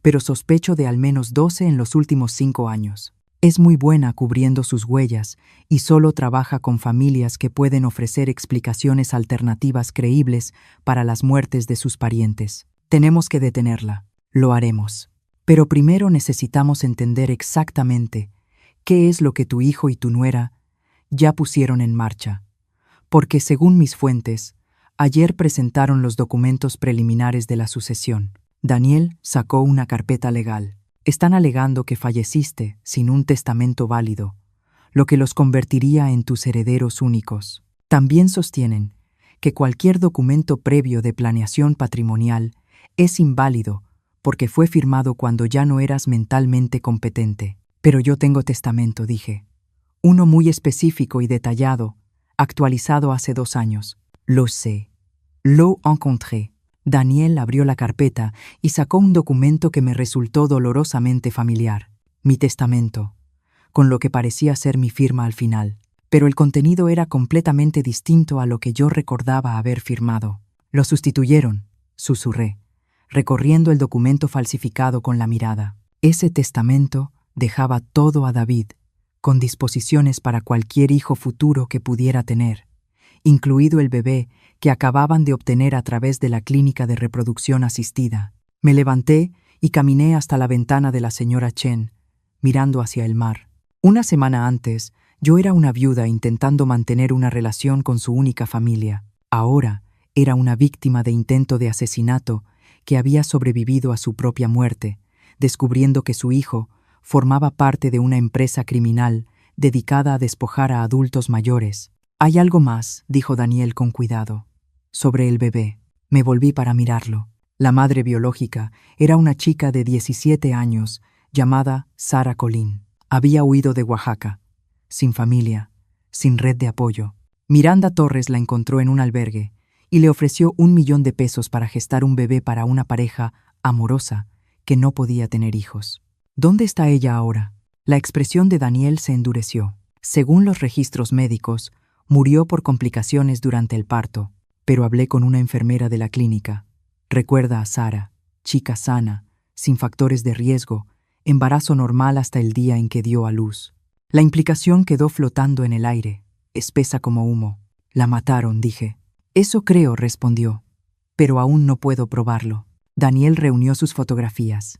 pero sospecho de al menos 12 en los últimos 5 años. Es muy buena cubriendo sus huellas y solo trabaja con familias que pueden ofrecer explicaciones alternativas creíbles para las muertes de sus parientes. Tenemos que detenerla. Lo haremos. Pero primero necesitamos entender exactamente qué es lo que tu hijo y tu nuera ya pusieron en marcha. Porque, según mis fuentes, ayer presentaron los documentos preliminares de la sucesión. Daniel sacó una carpeta legal. Están alegando que falleciste sin un testamento válido, lo que los convertiría en tus herederos únicos. También sostienen que cualquier documento previo de planeación patrimonial es inválido porque fue firmado cuando ya no eras mentalmente competente. Pero yo tengo testamento, dije. Uno muy específico y detallado, actualizado hace 2 años. Lo sé. Lo encontré. Daniel abrió la carpeta y sacó un documento que me resultó dolorosamente familiar. Mi testamento, con lo que parecía ser mi firma al final. Pero el contenido era completamente distinto a lo que yo recordaba haber firmado. Lo sustituyeron, susurré, recorriendo el documento falsificado con la mirada. Ese testamento dejaba todo a David, con disposiciones para cualquier hijo futuro que pudiera tener, incluido el bebé que acababan de obtener a través de la clínica de reproducción asistida. Me levanté y caminé hasta la ventana de la señora Chen, mirando hacia el mar. Una semana antes, yo era una viuda intentando mantener una relación con su única familia. Ahora era una víctima de intento de asesinato que había sobrevivido a su propia muerte, descubriendo que su hijo formaba parte de una empresa criminal dedicada a despojar a adultos mayores. «Hay algo más», dijo Daniel con cuidado. «Sobre el bebé». Me volví para mirarlo. La madre biológica era una chica de 17 años llamada Sara Colín. Había huido de Oaxaca, sin familia, sin red de apoyo. Miranda Torres la encontró en un albergue y le ofreció $1.000.000 para gestar un bebé para una pareja amorosa que no podía tener hijos. ¿Dónde está ella ahora? La expresión de Daniel se endureció. Según los registros médicos, murió por complicaciones durante el parto, pero hablé con una enfermera de la clínica. Recuerda a Sara, chica sana, sin factores de riesgo, embarazo normal hasta el día en que dio a luz. La implicación quedó flotando en el aire, espesa como humo. La mataron, dije. Eso creo, respondió, pero aún no puedo probarlo. Daniel reunió sus fotografías.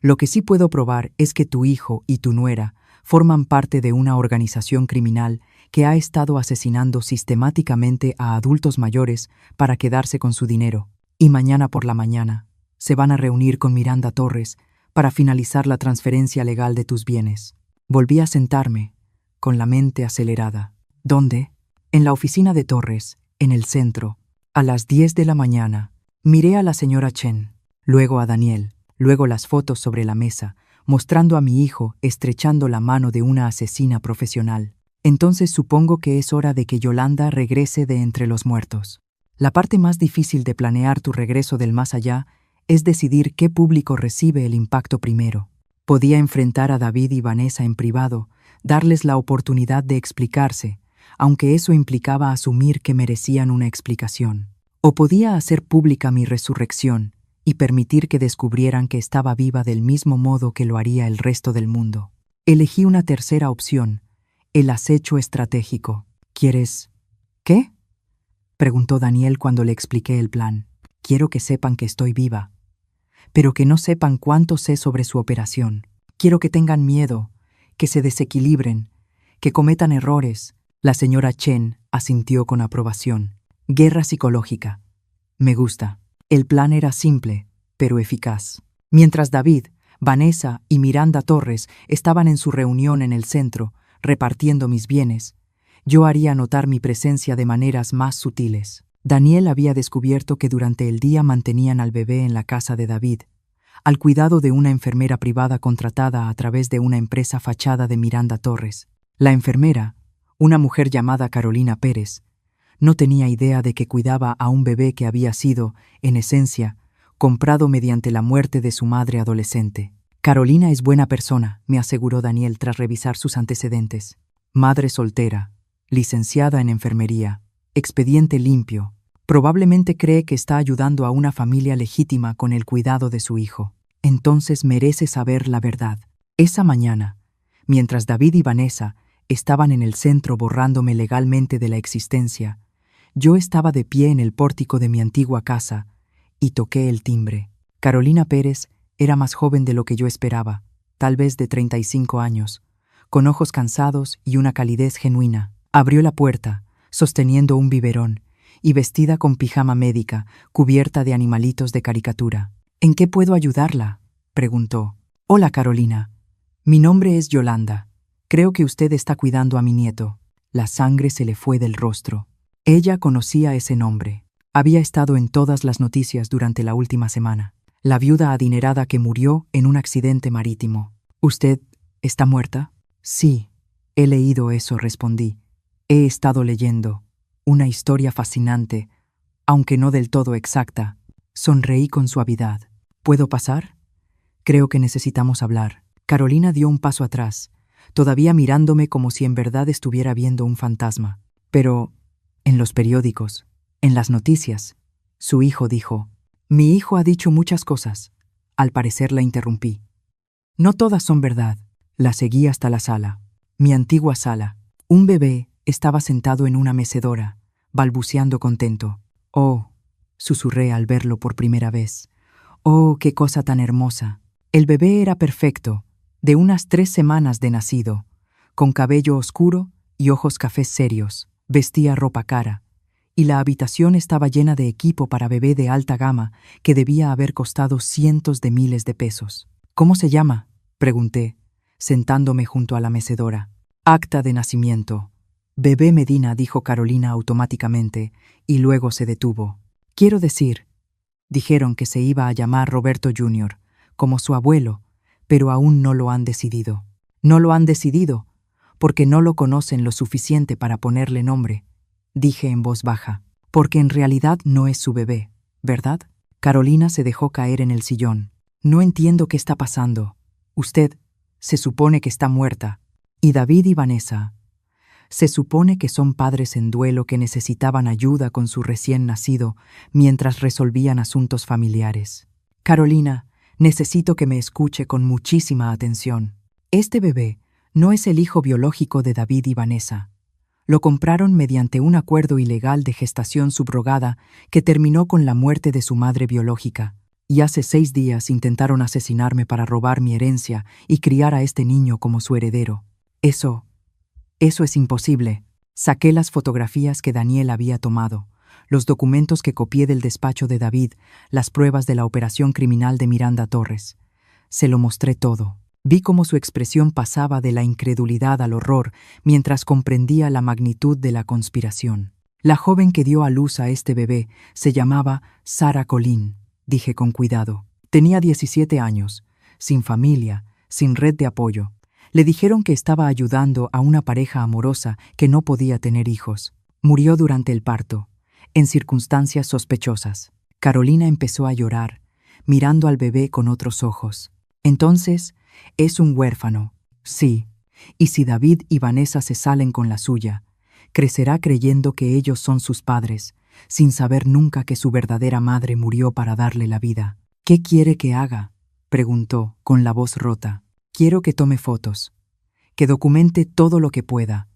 Lo que sí puedo probar es que tu hijo y tu nuera forman parte de una organización criminal que ha estado asesinando sistemáticamente a adultos mayores para quedarse con su dinero. Y mañana por la mañana se van a reunir con Miranda Torres para finalizar la transferencia legal de tus bienes. Volví a sentarme, con la mente acelerada. ¿Dónde? En la oficina de Torres, en el centro. A las 10 de la mañana, miré a la señora Chen, luego a Daniel, luego las fotos sobre la mesa, mostrando a mi hijo estrechando la mano de una asesina profesional. Entonces supongo que es hora de que Yolanda regrese de entre los muertos. La parte más difícil de planear tu regreso del más allá es decidir qué público recibe el impacto primero. Podía enfrentar a David y Vanessa en privado, darles la oportunidad de explicarse, aunque eso implicaba asumir que merecían una explicación. O podía hacer pública mi resurrección y permitir que descubrieran que estaba viva del mismo modo que lo haría el resto del mundo. Elegí una tercera opción, el acecho estratégico. ¿Quieres qué?, preguntó Daniel cuando le expliqué el plan. Quiero que sepan que estoy viva, pero que no sepan cuánto sé sobre su operación. Quiero que tengan miedo, que se desequilibren, que cometan errores. La señora Chen asintió con aprobación. Guerra psicológica. Me gusta. El plan era simple, pero eficaz. Mientras David, Vanessa y Miranda Torres estaban en su reunión en el centro, repartiendo mis bienes, yo haría notar mi presencia de maneras más sutiles. Daniel había descubierto que durante el día mantenían al bebé en la casa de David, al cuidado de una enfermera privada contratada a través de una empresa fachada de Miranda Torres. La enfermera, una mujer llamada Carolina Pérez, no tenía idea de que cuidaba a un bebé que había sido, en esencia, comprado mediante la muerte de su madre adolescente. Carolina es buena persona, me aseguró Daniel tras revisar sus antecedentes. Madre soltera, licenciada en enfermería, expediente limpio. Probablemente cree que está ayudando a una familia legítima con el cuidado de su hijo. Entonces merece saber la verdad. Esa mañana, mientras David y Vanessa estaban en el centro borrándome legalmente de la existencia, yo estaba de pie en el pórtico de mi antigua casa y toqué el timbre. Carolina Pérez era más joven de lo que yo esperaba, tal vez de 35 años, con ojos cansados y una calidez genuina. Abrió la puerta, sosteniendo un biberón, y vestida con pijama médica, cubierta de animalitos de caricatura. ¿En qué puedo ayudarla?, preguntó. Hola, Carolina. Mi nombre es Yolanda. Creo que usted está cuidando a mi nieto. La sangre se le fue del rostro. Ella conocía ese nombre. Había estado en todas las noticias durante la última semana. La viuda adinerada que murió en un accidente marítimo. ¿Usted está muerta? Sí, he leído eso, respondí. He estado leyendo. Una historia fascinante, aunque no del todo exacta. Sonreí con suavidad. ¿Puedo pasar? Creo que necesitamos hablar. Carolina dio un paso atrás, todavía mirándome como si en verdad estuviera viendo un fantasma. Pero, en los periódicos, en las noticias, su hijo dijo. Mi hijo ha dicho muchas cosas. Al parecer la interrumpí. No todas son verdad. La seguí hasta la sala. Mi antigua sala. Un bebé estaba sentado en una mecedora, balbuceando contento. Oh, susurré al verlo por primera vez. Oh, qué cosa tan hermosa. El bebé era perfecto, de unas 3 semanas de nacido, con cabello oscuro y ojos cafés serios. Vestía ropa cara, y la habitación estaba llena de equipo para bebé de alta gama que debía haber costado cientos de miles de pesos. ¿Cómo se llama?, pregunté, sentándome junto a la mecedora. Acta de nacimiento. Bebé Medina, dijo Carolina automáticamente, y luego se detuvo. Quiero decir, dijeron que se iba a llamar Roberto Jr., como su abuelo, pero aún no lo han decidido. No lo han decidido, porque no lo conocen lo suficiente para ponerle nombre, dije en voz baja, porque en realidad no es su bebé, ¿verdad? Carolina se dejó caer en el sillón. No entiendo qué está pasando. Usted se supone que está muerta. Y David y Vanessa se supone que son padres en duelo que necesitaban ayuda con su recién nacido mientras resolvían asuntos familiares. Carolina, necesito que me escuche con muchísima atención. Este bebé no es el hijo biológico de David y Vanessa. Lo compraron mediante un acuerdo ilegal de gestación subrogada que terminó con la muerte de su madre biológica. Y hace 6 días intentaron asesinarme para robar mi herencia y criar a este niño como su heredero. Eso es imposible. Saqué las fotografías que Daniel había tomado, los documentos que copié del despacho de David, las pruebas de la operación criminal de Miranda Torres. Se lo mostré todo. Vi cómo su expresión pasaba de la incredulidad al horror mientras comprendía la magnitud de la conspiración. La joven que dio a luz a este bebé se llamaba Sarah Colleen, dije con cuidado. Tenía 17 años, sin familia, sin red de apoyo. Le dijeron que estaba ayudando a una pareja amorosa que no podía tener hijos. Murió durante el parto, en circunstancias sospechosas. Carolina empezó a llorar, mirando al bebé con otros ojos. Entonces, es un huérfano. Sí, y si David y Vanessa se salen con la suya, crecerá creyendo que ellos son sus padres, sin saber nunca que su verdadera madre murió para darle la vida. ¿Qué quiere que haga?, preguntó, con la voz rota. Quiero que tome fotos, que documente todo lo que pueda.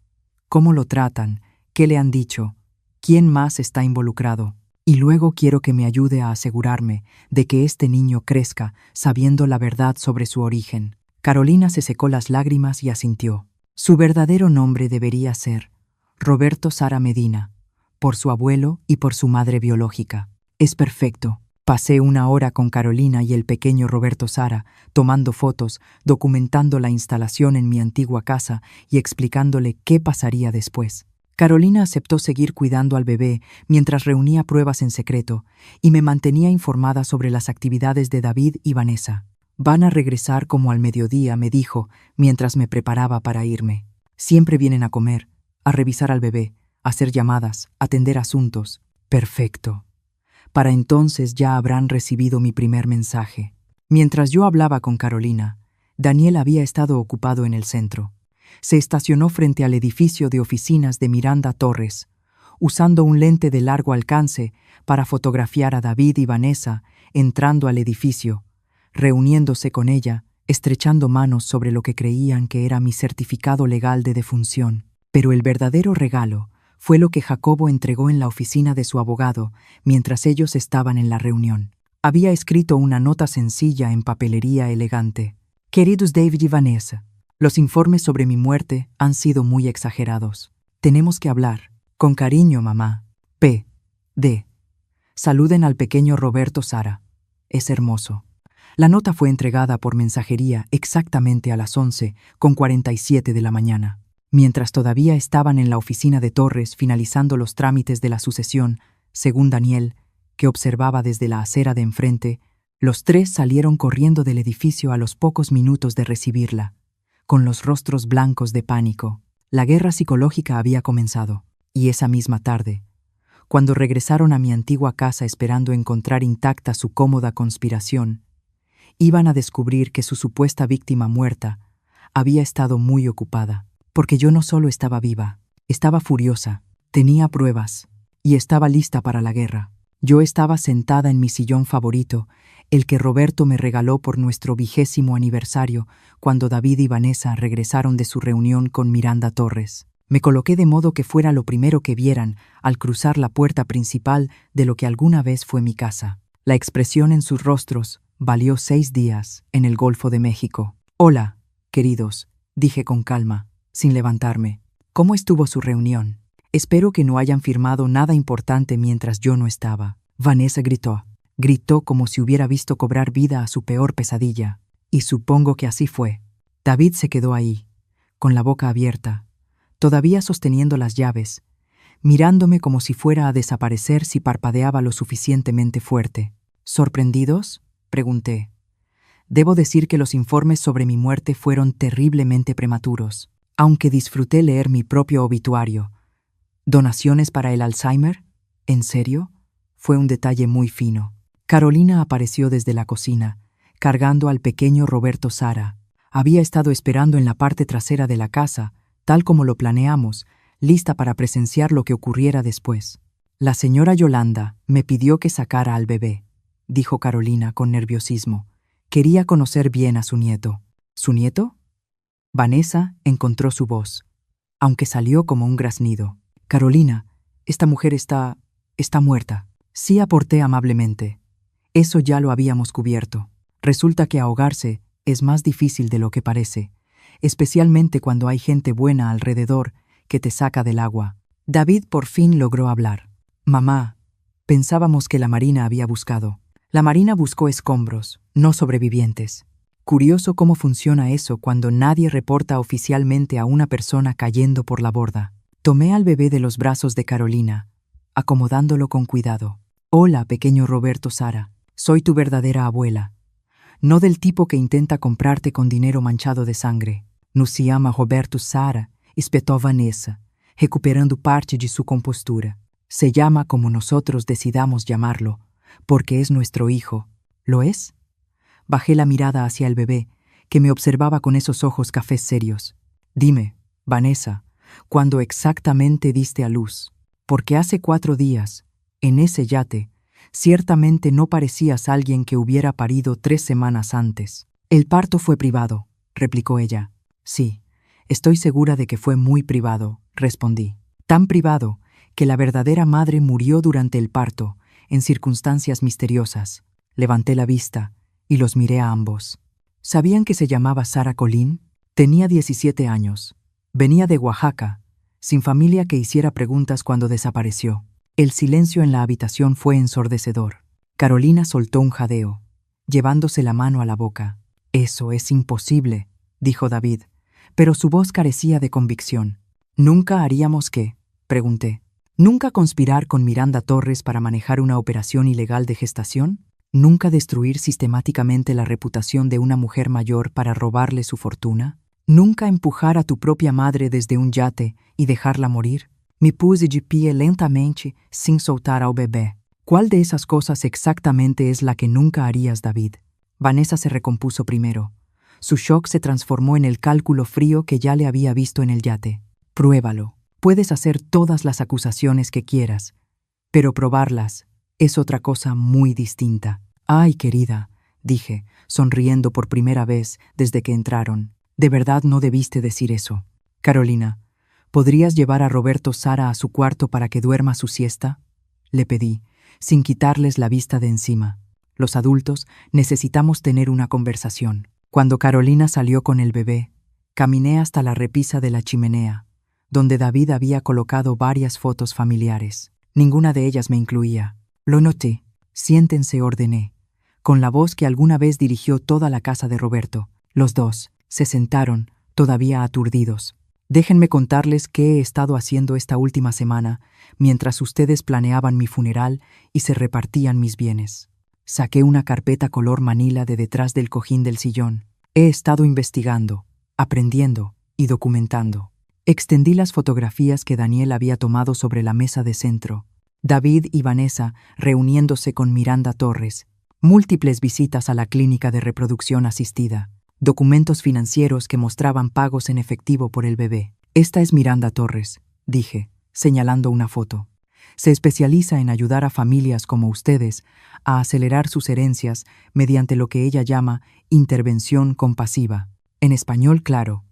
Cómo lo tratan, qué le han dicho, quién más está involucrado. Y luego quiero que me ayude a asegurarme de que este niño crezca sabiendo la verdad sobre su origen. Carolina se secó las lágrimas y asintió. Su verdadero nombre debería ser Roberto Sara Medina, por su abuelo y por su madre biológica. Es perfecto. Pasé 1 hora con Carolina y el pequeño Roberto Sara, tomando fotos, documentando la instalación en mi antigua casa y explicándole qué pasaría después. Carolina aceptó seguir cuidando al bebé mientras reunía pruebas en secreto y me mantenía informada sobre las actividades de David y Vanessa. Van a regresar como al mediodía, me dijo, mientras me preparaba para irme. Siempre vienen a comer, a revisar al bebé, a hacer llamadas, atender asuntos. Perfecto. Para entonces ya habrán recibido mi primer mensaje. Mientras yo hablaba con Carolina, Daniel había estado ocupado en el centro. Se estacionó frente al edificio de oficinas de Miranda Torres, usando un lente de largo alcance para fotografiar a David y Vanessa entrando al edificio, reuniéndose con ella, estrechando manos sobre lo que creían que era mi certificado legal de defunción. Pero el verdadero regalo fue lo que Jacobo entregó en la oficina de su abogado mientras ellos estaban en la reunión. Había escrito una nota sencilla en papelería elegante. Queridos David y Vanessa, los informes sobre mi muerte han sido muy exagerados. Tenemos que hablar. Con cariño, mamá. P. D. Saluden al pequeño Roberto Sara. Es hermoso. La nota fue entregada por mensajería exactamente a las 11:47 de la mañana. Mientras todavía estaban en la oficina de Torres finalizando los trámites de la sucesión, según Daniel, que observaba desde la acera de enfrente, los tres salieron corriendo del edificio a los pocos minutos de recibirla, con los rostros blancos de pánico. La guerra psicológica había comenzado, y esa misma tarde, cuando regresaron a mi antigua casa esperando encontrar intacta su cómoda conspiración, iban a descubrir que su supuesta víctima muerta había estado muy ocupada, porque yo no solo estaba viva, estaba furiosa, tenía pruebas, y estaba lista para la guerra. Yo estaba sentada en mi sillón favorito, el que Roberto me regaló por nuestro 20º aniversario, cuando David y Vanessa regresaron de su reunión con Miranda Torres. Me coloqué de modo que fuera lo primero que vieran al cruzar la puerta principal de lo que alguna vez fue mi casa. La expresión en sus rostros valió 6 días en el Golfo de México. «Hola, queridos», dije con calma, sin levantarme. «¿Cómo estuvo su reunión? Espero que no hayan firmado nada importante mientras yo no estaba». Vanessa gritó. Gritó como si hubiera visto cobrar vida a su peor pesadilla. Y supongo que así fue. David se quedó ahí, con la boca abierta, todavía sosteniendo las llaves, mirándome como si fuera a desaparecer si parpadeaba lo suficientemente fuerte. ¿Sorprendidos?, pregunté. Debo decir que los informes sobre mi muerte fueron terriblemente prematuros, aunque disfruté leer mi propio obituario. ¿Donaciones para el Alzheimer? ¿En serio? Fue un detalle muy fino. Carolina apareció desde la cocina, cargando al pequeño Roberto Sara. Había estado esperando en la parte trasera de la casa, tal como lo planeamos, lista para presenciar lo que ocurriera después. «La señora Yolanda me pidió que sacara al bebé», dijo Carolina con nerviosismo. Quería conocer bien a su nieto. ¿Su nieto? Vanessa encontró su voz, aunque salió como un graznido. «Carolina, esta mujer está muerta». Sí, aporté amablemente. Eso ya lo habíamos cubierto. Resulta que ahogarse es más difícil de lo que parece, especialmente cuando hay gente buena alrededor que te saca del agua. David por fin logró hablar. «Mamá, pensábamos que la Marina había buscado». La Marina buscó escombros, no sobrevivientes. Curioso cómo funciona eso cuando nadie reporta oficialmente a una persona cayendo por la borda. Tomé al bebé de los brazos de Carolina, acomodándolo con cuidado. «Hola, pequeño Roberto Sara. Soy tu verdadera abuela. No del tipo que intenta comprarte con dinero manchado de sangre». «No se llama Roberto Sara», espetó Vanessa, recuperando parte de su compostura. «Se llama como nosotros decidamos llamarlo, porque es nuestro hijo. ¿Lo es?» Bajé la mirada hacia el bebé, que me observaba con esos ojos cafés serios. «Dime, Vanessa, ¿cuándo exactamente diste a luz? Porque hace 4 días, en ese yate, ciertamente no parecías alguien que hubiera parido 3 semanas antes». «El parto fue privado», replicó ella. «Sí, estoy segura de que fue muy privado», respondí. «Tan privado que la verdadera madre murió durante el parto, en circunstancias misteriosas». Levanté la vista y los miré a ambos. ¿Sabían que se llamaba Sara Colín? Tenía 17 años. Venía de Oaxaca, sin familia que hiciera preguntas cuando desapareció. El silencio en la habitación fue ensordecedor. Carolina soltó un jadeo, llevándose la mano a la boca. «Eso es imposible», dijo David, pero su voz carecía de convicción. «¿Nunca haríamos qué?», pregunté. ¿Nunca conspirar con Miranda Torres para manejar una operación ilegal de gestación? ¿Nunca destruir sistemáticamente la reputación de una mujer mayor para robarle su fortuna? ¿Nunca empujar a tu propia madre desde un yate y dejarla morir? Me puse de pie lentamente sin soltar al bebé. ¿Cuál de esas cosas exactamente es la que nunca harías, David? Vanessa se recompuso primero. Su shock se transformó en el cálculo frío que ya le había visto en el yate. «Pruébalo. Puedes hacer todas las acusaciones que quieras, pero probarlas es otra cosa muy distinta». «Ay, querida», dije, sonriendo por primera vez desde que entraron. «De verdad no debiste decir eso». «Carolina, ¿podrías llevar a Roberto Sara a su cuarto para que duerma su siesta?», le pedí, sin quitarles la vista de encima. Los adultos necesitamos tener una conversación. Cuando Carolina salió con el bebé, caminé hasta la repisa de la chimenea, donde David había colocado varias fotos familiares. Ninguna de ellas me incluía. Lo noté. Siéntense, ordené, con la voz que alguna vez dirigió toda la casa de Roberto. Los dos se sentaron, todavía aturdidos. Déjenme contarles qué he estado haciendo esta última semana, mientras ustedes planeaban mi funeral y se repartían mis bienes. Saqué una carpeta color manila de detrás del cojín del sillón. He estado investigando, aprendiendo y documentando. Extendí las fotografías que Daniel había tomado sobre la mesa de centro. David y Vanessa reuniéndose con Miranda Torres. Múltiples visitas a la clínica de reproducción asistida. Documentos financieros que mostraban pagos en efectivo por el bebé. Esta es Miranda Torres, dije, señalando una foto. Se especializa en ayudar a familias como ustedes a acelerar sus herencias mediante lo que ella llama intervención compasiva. En español claro,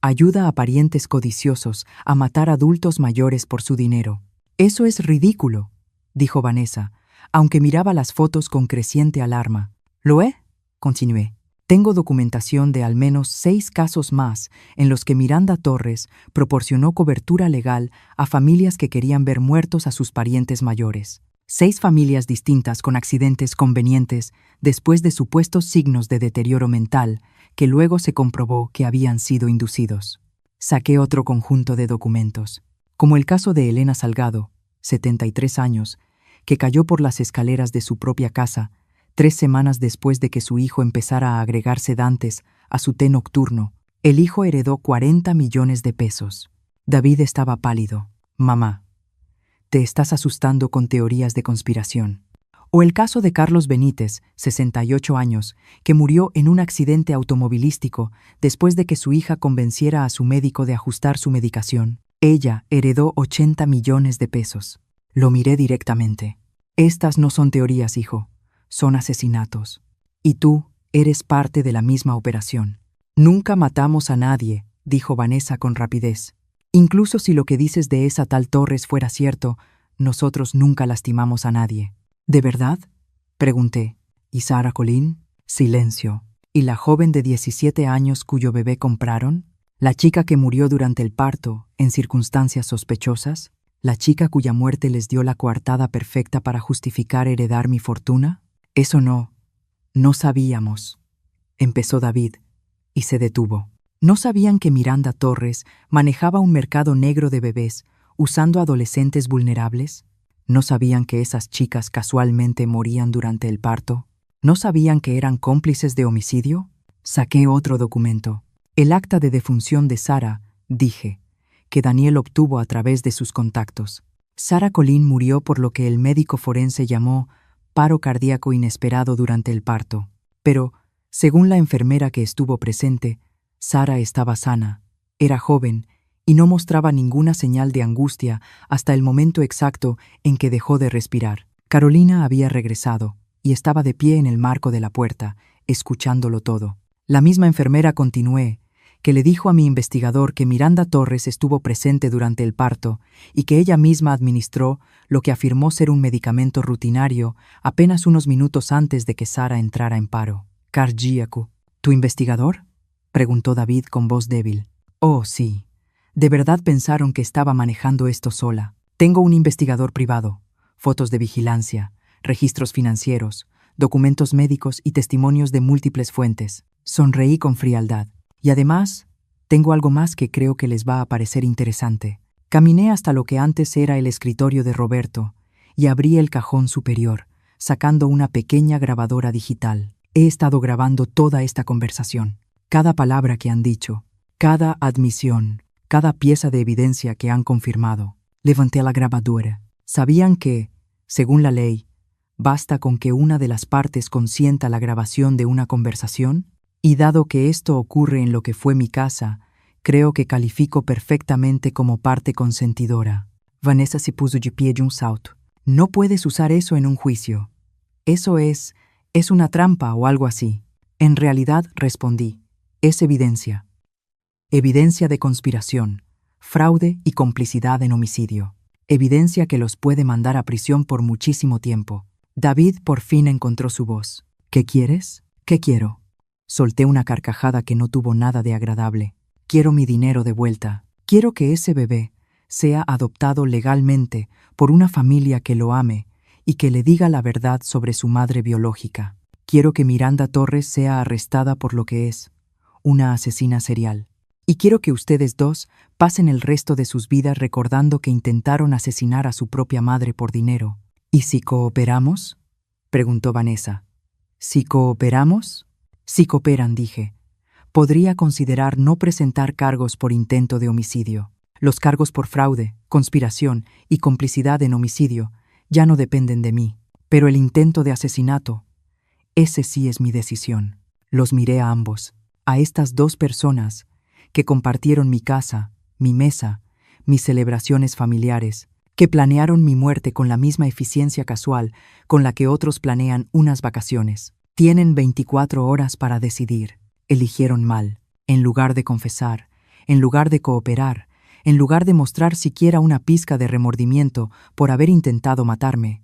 ayuda a parientes codiciosos a matar adultos mayores por su dinero. Eso es ridículo, dijo Vanessa, aunque miraba las fotos con creciente alarma. ¿Lo es? Continué. Tengo documentación de al menos 6 casos más en los que Miranda Torres proporcionó cobertura legal a familias que querían ver muertos a sus parientes mayores. 6 familias distintas con accidentes convenientes después de supuestos signos de deterioro mental que luego se comprobó que habían sido inducidos. Saqué otro conjunto de documentos, como el caso de Elena Salgado, 73 años, que cayó por las escaleras de su propia casa 3 semanas después de que su hijo empezara a agregar sedantes a su té nocturno. El hijo heredó 40 millones de pesos. David estaba pálido. Mamá, te estás asustando con teorías de conspiración. O el caso de Carlos Benítez, 68 años, que murió en un accidente automovilístico después de que su hija convenciera a su médico de ajustar su medicación. Ella heredó 80 millones de pesos. Lo miré directamente. Estas no son teorías, hijo. Son asesinatos. Y tú eres parte de la misma operación. Nunca matamos a nadie, dijo Vanessa con rapidez. Incluso si lo que dices de esa tal Torres fuera cierto, nosotros nunca lastimamos a nadie. ¿De verdad? Pregunté. ¿Y Sarah Colleen? Silencio. ¿Y la joven de 17 años cuyo bebé compraron? ¿La chica que murió durante el parto, en circunstancias sospechosas? ¿La chica cuya muerte les dio la coartada perfecta para justificar heredar mi fortuna? Eso no sabíamos, empezó David, y se detuvo. ¿No sabían que Miranda Torres manejaba un mercado negro de bebés usando adolescentes vulnerables? ¿No sabían que esas chicas casualmente morían durante el parto? ¿No sabían que eran cómplices de homicidio? Saqué otro documento. El acta de defunción de Sarah, dije, que Daniel obtuvo a través de sus contactos. Sarah Colleen murió por lo que el médico forense llamó paro cardíaco inesperado durante el parto. Pero, según la enfermera que estuvo presente, Sarah estaba sana, era joven y no mostraba ninguna señal de angustia hasta el momento exacto en que dejó de respirar. Carolina había regresado y estaba de pie en el marco de la puerta, escuchándolo todo. La misma enfermera continué, que le dijo a mi investigador que Miranda Torres estuvo presente durante el parto y que ella misma administró lo que afirmó ser un medicamento rutinario apenas unos minutos antes de que Sarah entrara en paro cardíaco. ¿Tu investigador?, preguntó David con voz débil. Oh, sí. ¿De verdad pensaron que estaba manejando esto sola? Tengo un investigador privado, fotos de vigilancia, registros financieros, documentos médicos y testimonios de múltiples fuentes. Sonreí con frialdad. Y además, tengo algo más que creo que les va a parecer interesante. Caminé hasta lo que antes era el escritorio de Roberto y abrí el cajón superior, sacando una pequeña grabadora digital. He estado grabando toda esta conversación. Cada palabra que han dicho, cada admisión, cada pieza de evidencia que han confirmado. Levanté la grabadora. ¿Sabían que, según la ley, basta con que una de las partes consienta la grabación de una conversación? Y dado que esto ocurre en lo que fue mi casa, creo que califico perfectamente como parte consentidora. Vanessa se puso de pie de un salto. No puedes usar eso en un juicio. Eso es una trampa o algo así. En realidad, respondí, es evidencia. Evidencia de conspiración, fraude y complicidad en homicidio. Evidencia que los puede mandar a prisión por muchísimo tiempo. David por fin encontró su voz. ¿Qué quieres? ¿Qué quiero? Solté una carcajada que no tuvo nada de agradable. Quiero mi dinero de vuelta. Quiero que ese bebé sea adoptado legalmente por una familia que lo ame y que le diga la verdad sobre su madre biológica. Quiero que Miranda Torres sea arrestada por lo que es, una asesina serial. Y quiero que ustedes dos pasen el resto de sus vidas recordando que intentaron asesinar a su propia madre por dinero. ¿Y si cooperamos?, preguntó Vanessa. ¿Si cooperamos? Si cooperan, dije. Podría considerar no presentar cargos por intento de homicidio. Los cargos por fraude, conspiración y complicidad en homicidio ya no dependen de mí. Pero el intento de asesinato, ese sí es mi decisión. Los miré a ambos, a estas dos personas que compartieron mi casa, mi mesa, mis celebraciones familiares, que planearon mi muerte con la misma eficiencia casual con la que otros planean unas vacaciones. Tienen 24 horas para decidir. Eligieron mal. En lugar de confesar, en lugar de cooperar, en lugar de mostrar siquiera una pizca de remordimiento por haber intentado matarme,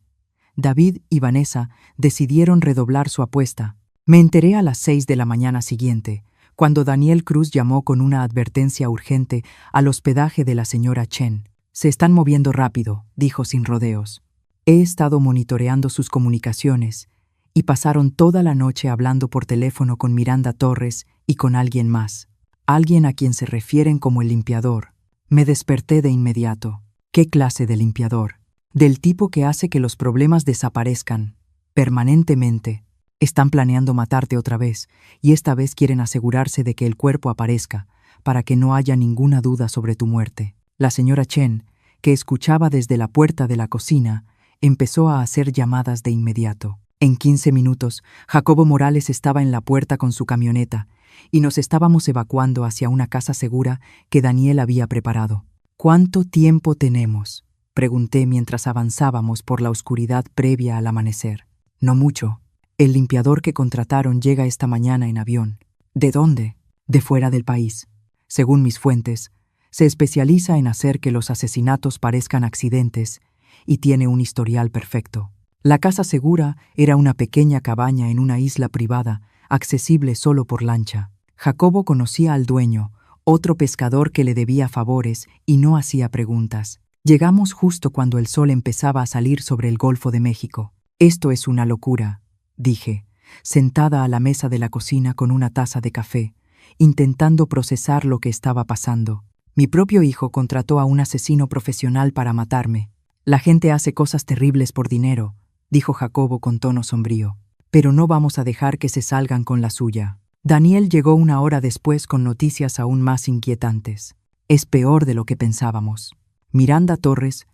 David y Vanessa decidieron redoblar su apuesta. Me enteré a las 6 de la mañana siguiente, cuando Daniel Cruz llamó con una advertencia urgente al hospedaje de la señora Chen. Se están moviendo rápido, dijo sin rodeos. He estado monitoreando sus comunicaciones y pasaron toda la noche hablando por teléfono con Miranda Torres y con alguien más, alguien a quien se refieren como el limpiador. Me desperté de inmediato. ¿Qué clase de limpiador? Del tipo que hace que los problemas desaparezcan, permanentemente. Están planeando matarte otra vez, y esta vez quieren asegurarse de que el cuerpo aparezca, para que no haya ninguna duda sobre tu muerte. La señora Chen, que escuchaba desde la puerta de la cocina, empezó a hacer llamadas de inmediato. En 15 minutos, Jacobo Morales estaba en la puerta con su camioneta, y nos estábamos evacuando hacia una casa segura que Daniel había preparado. ¿Cuánto tiempo tenemos?, pregunté mientras avanzábamos por la oscuridad previa al amanecer. No mucho. El limpiador que contrataron llega esta mañana en avión. ¿De dónde? De fuera del país. Según mis fuentes, se especializa en hacer que los asesinatos parezcan accidentes y tiene un historial perfecto. La casa segura era una pequeña cabaña en una isla privada, accesible solo por lancha. Jacobo conocía al dueño, otro pescador que le debía favores y no hacía preguntas. Llegamos justo cuando el sol empezaba a salir sobre el Golfo de México. Esto es una locura, dije, sentada a la mesa de la cocina con una taza de café, intentando procesar lo que estaba pasando. Mi propio hijo contrató a un asesino profesional para matarme. La gente hace cosas terribles por dinero, dijo Jacobo con tono sombrío, pero no vamos a dejar que se salgan con la suya. Daniel llegó una hora después con noticias aún más inquietantes. Es peor de lo que pensábamos. Miranda Torres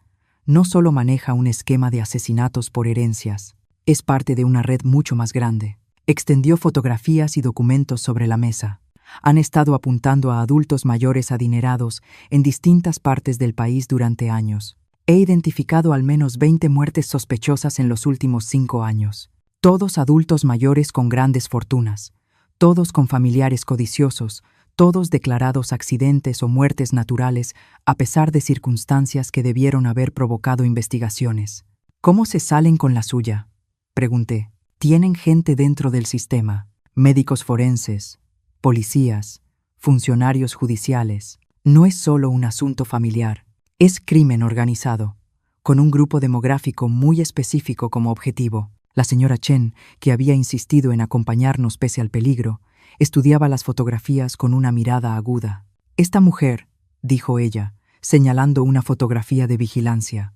no solo maneja un esquema de asesinatos por herencias, es parte de una red mucho más grande. Extendió fotografías y documentos sobre la mesa. Han estado apuntando a adultos mayores adinerados en distintas partes del país durante años. He identificado al menos 20 muertes sospechosas en los últimos 5 años. Todos adultos mayores con grandes fortunas, todos con familiares codiciosos, todos declarados accidentes o muertes naturales a pesar de circunstancias que debieron haber provocado investigaciones. ¿Cómo se salen con la suya?, pregunté. Tienen gente dentro del sistema, médicos forenses, policías, funcionarios judiciales. No es solo un asunto familiar, es crimen organizado, con un grupo demográfico muy específico como objetivo. La señora Chen, que había insistido en acompañarnos pese al peligro, estudiaba las fotografías con una mirada aguda. Esta mujer, dijo ella, señalando una fotografía de vigilancia.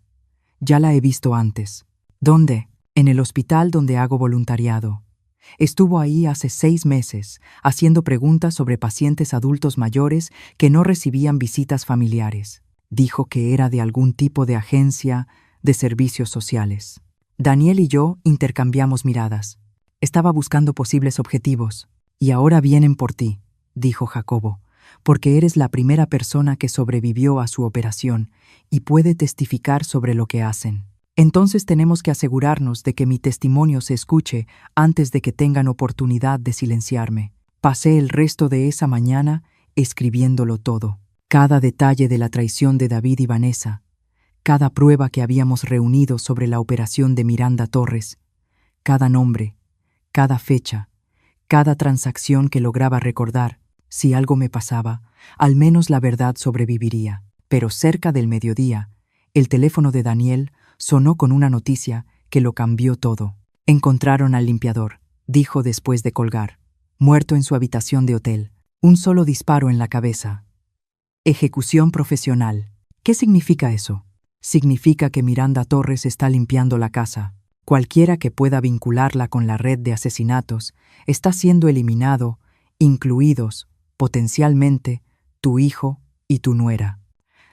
Ya la he visto antes. ¿Dónde? En el hospital donde hago voluntariado. Estuvo ahí hace 6 meses, haciendo preguntas sobre pacientes adultos mayores que no recibían visitas familiares. Dijo que era de algún tipo de agencia de servicios sociales. Daniel y yo intercambiamos miradas. Estaba buscando posibles objetivos. Y ahora vienen por ti, dijo Jacobo, porque eres la primera persona que sobrevivió a su operación y puede testificar sobre lo que hacen. Entonces tenemos que asegurarnos de que mi testimonio se escuche antes de que tengan oportunidad de silenciarme. Pasé el resto de esa mañana escribiéndolo todo. Cada detalle de la traición de David y Vanessa, cada prueba que habíamos reunido sobre la operación de Miranda Torres, cada nombre, cada fecha, cada transacción que lograba recordar. Si algo me pasaba, al menos la verdad sobreviviría. Pero cerca del mediodía, el teléfono de Daniel sonó con una noticia que lo cambió todo. Encontraron al limpiador, dijo después de colgar, muerto en su habitación de hotel. Un solo disparo en la cabeza. Ejecución profesional. ¿Qué significa eso? Significa que Miranda Torres está limpiando la casa. Cualquiera que pueda vincularla con la red de asesinatos está siendo eliminado, incluidos, potencialmente, tu hijo y tu nuera.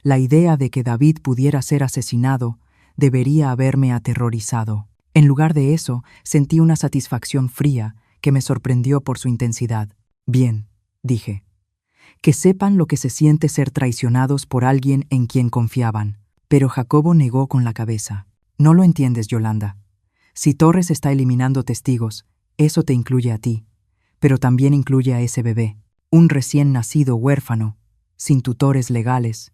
La idea de que David pudiera ser asesinado debería haberme aterrorizado. En lugar de eso, sentí una satisfacción fría que me sorprendió por su intensidad. Bien, dije. Que sepan lo que se siente ser traicionados por alguien en quien confiaban. Pero Jacobo negó con la cabeza. No lo entiendes, Yolanda. Si Torres está eliminando testigos, eso te incluye a ti, pero también incluye a ese bebé, un recién nacido huérfano, sin tutores legales.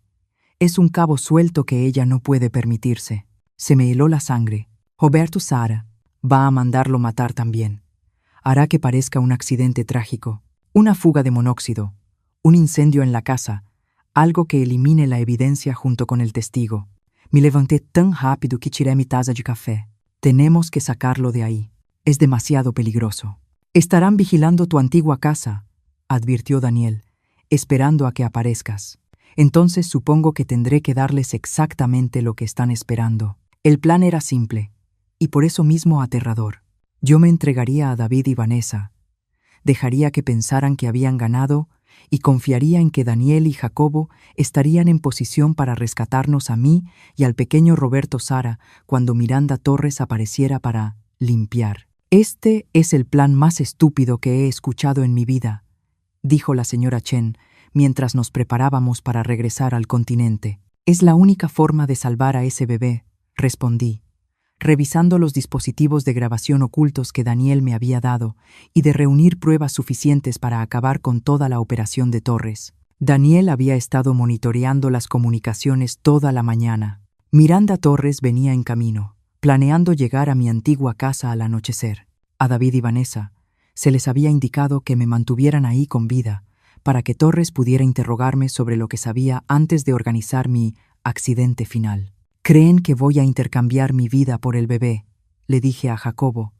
Es un cabo suelto que ella no puede permitirse. Se me heló la sangre. Roberto Sara va a mandarlo matar también. Hará que parezca un accidente trágico, una fuga de monóxido, un incendio en la casa, algo que elimine la evidencia junto con el testigo. Me levanté tan rápido que tiré mi taza de café. Tenemos que sacarlo de ahí. Es demasiado peligroso. Estarán vigilando tu antigua casa, advirtió Daniel, esperando a que aparezcas. Entonces supongo que tendré que darles exactamente lo que están esperando. El plan era simple, y por eso mismo aterrador. Yo me entregaría a David y Vanessa, dejaría que pensaran que habían ganado y confiaría en que Daniel y Jacobo estarían en posición para rescatarnos a mí y al pequeño Roberto Sara cuando Miranda Torres apareciera para limpiar. Este es el plan más estúpido que he escuchado en mi vida, dijo la señora Chen mientras nos preparábamos para regresar al continente. Es la única forma de salvar a ese bebé, respondí, revisando los dispositivos de grabación ocultos que Daniel me había dado y de reunir pruebas suficientes para acabar con toda la operación de Torres. Daniel había estado monitoreando las comunicaciones toda la mañana. Miranda Torres venía en camino, planeando llegar a mi antigua casa al anochecer. A David y Vanessa se les había indicado que me mantuvieran ahí con vida, para que Torres pudiera interrogarme sobre lo que sabía antes de organizar mi accidente final. «Creen que voy a intercambiar mi vida por el bebé», le dije a Jacobo,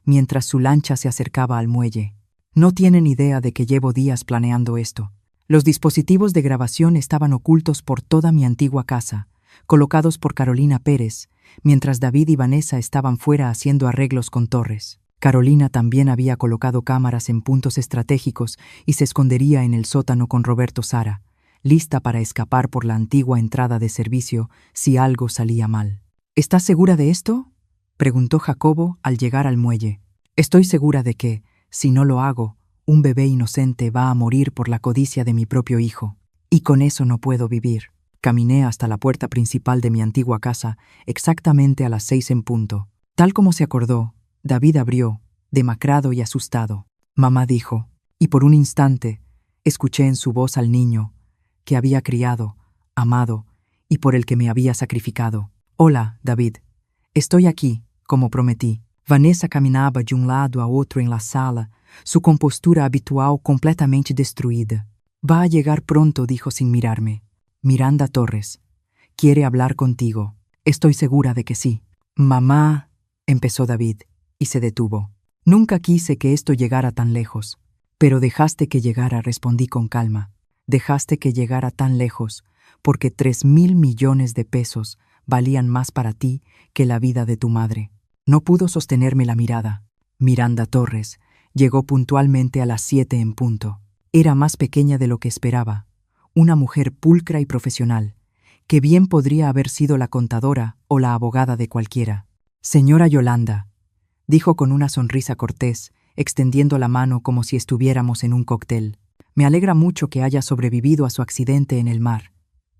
mientras su lancha se acercaba al muelle. «No tienen idea de que llevo días planeando esto. Los dispositivos de grabación estaban ocultos por toda mi antigua casa, colocados por Carolina Pérez, mientras David y Vanessa estaban fuera haciendo arreglos con Torres. Carolina también había colocado cámaras en puntos estratégicos y se escondería en el sótano con Roberto Sara, lista para escapar por la antigua entrada de servicio si algo salía mal. «¿Estás segura de esto?», preguntó Jacobo al llegar al muelle. «Estoy segura de que, si no lo hago, un bebé inocente va a morir por la codicia de mi propio hijo. Y con eso no puedo vivir». Caminé hasta la puerta principal de mi antigua casa exactamente a las 6 en punto. Tal como se acordó, David abrió, demacrado y asustado. «Mamá», dijo, y por un instante escuché en su voz al niño que había criado, amado y por el que me había sacrificado. «Hola, David. Estoy aquí, como prometí». Vanessa caminaba de un lado a otro en la sala, su compostura habitual completamente destruida. «Va a llegar pronto», dijo sin mirarme. «Miranda Torres. Quiere hablar contigo». «Estoy segura de que sí». «Mamá», empezó David, y se detuvo. «Nunca quise que esto llegara tan lejos». «Pero dejaste que llegara», respondí con calma. «Dejaste que llegara tan lejos, porque 3.000 millones de pesos valían más para ti que la vida de tu madre». No pudo sostenerme la mirada. Miranda Torres llegó puntualmente a las 7 en punto. Era más pequeña de lo que esperaba, una mujer pulcra y profesional, que bien podría haber sido la contadora o la abogada de cualquiera. «Señora Yolanda», dijo con una sonrisa cortés, extendiendo la mano como si estuviéramos en un cóctel. «Me alegra mucho que haya sobrevivido a su accidente en el mar.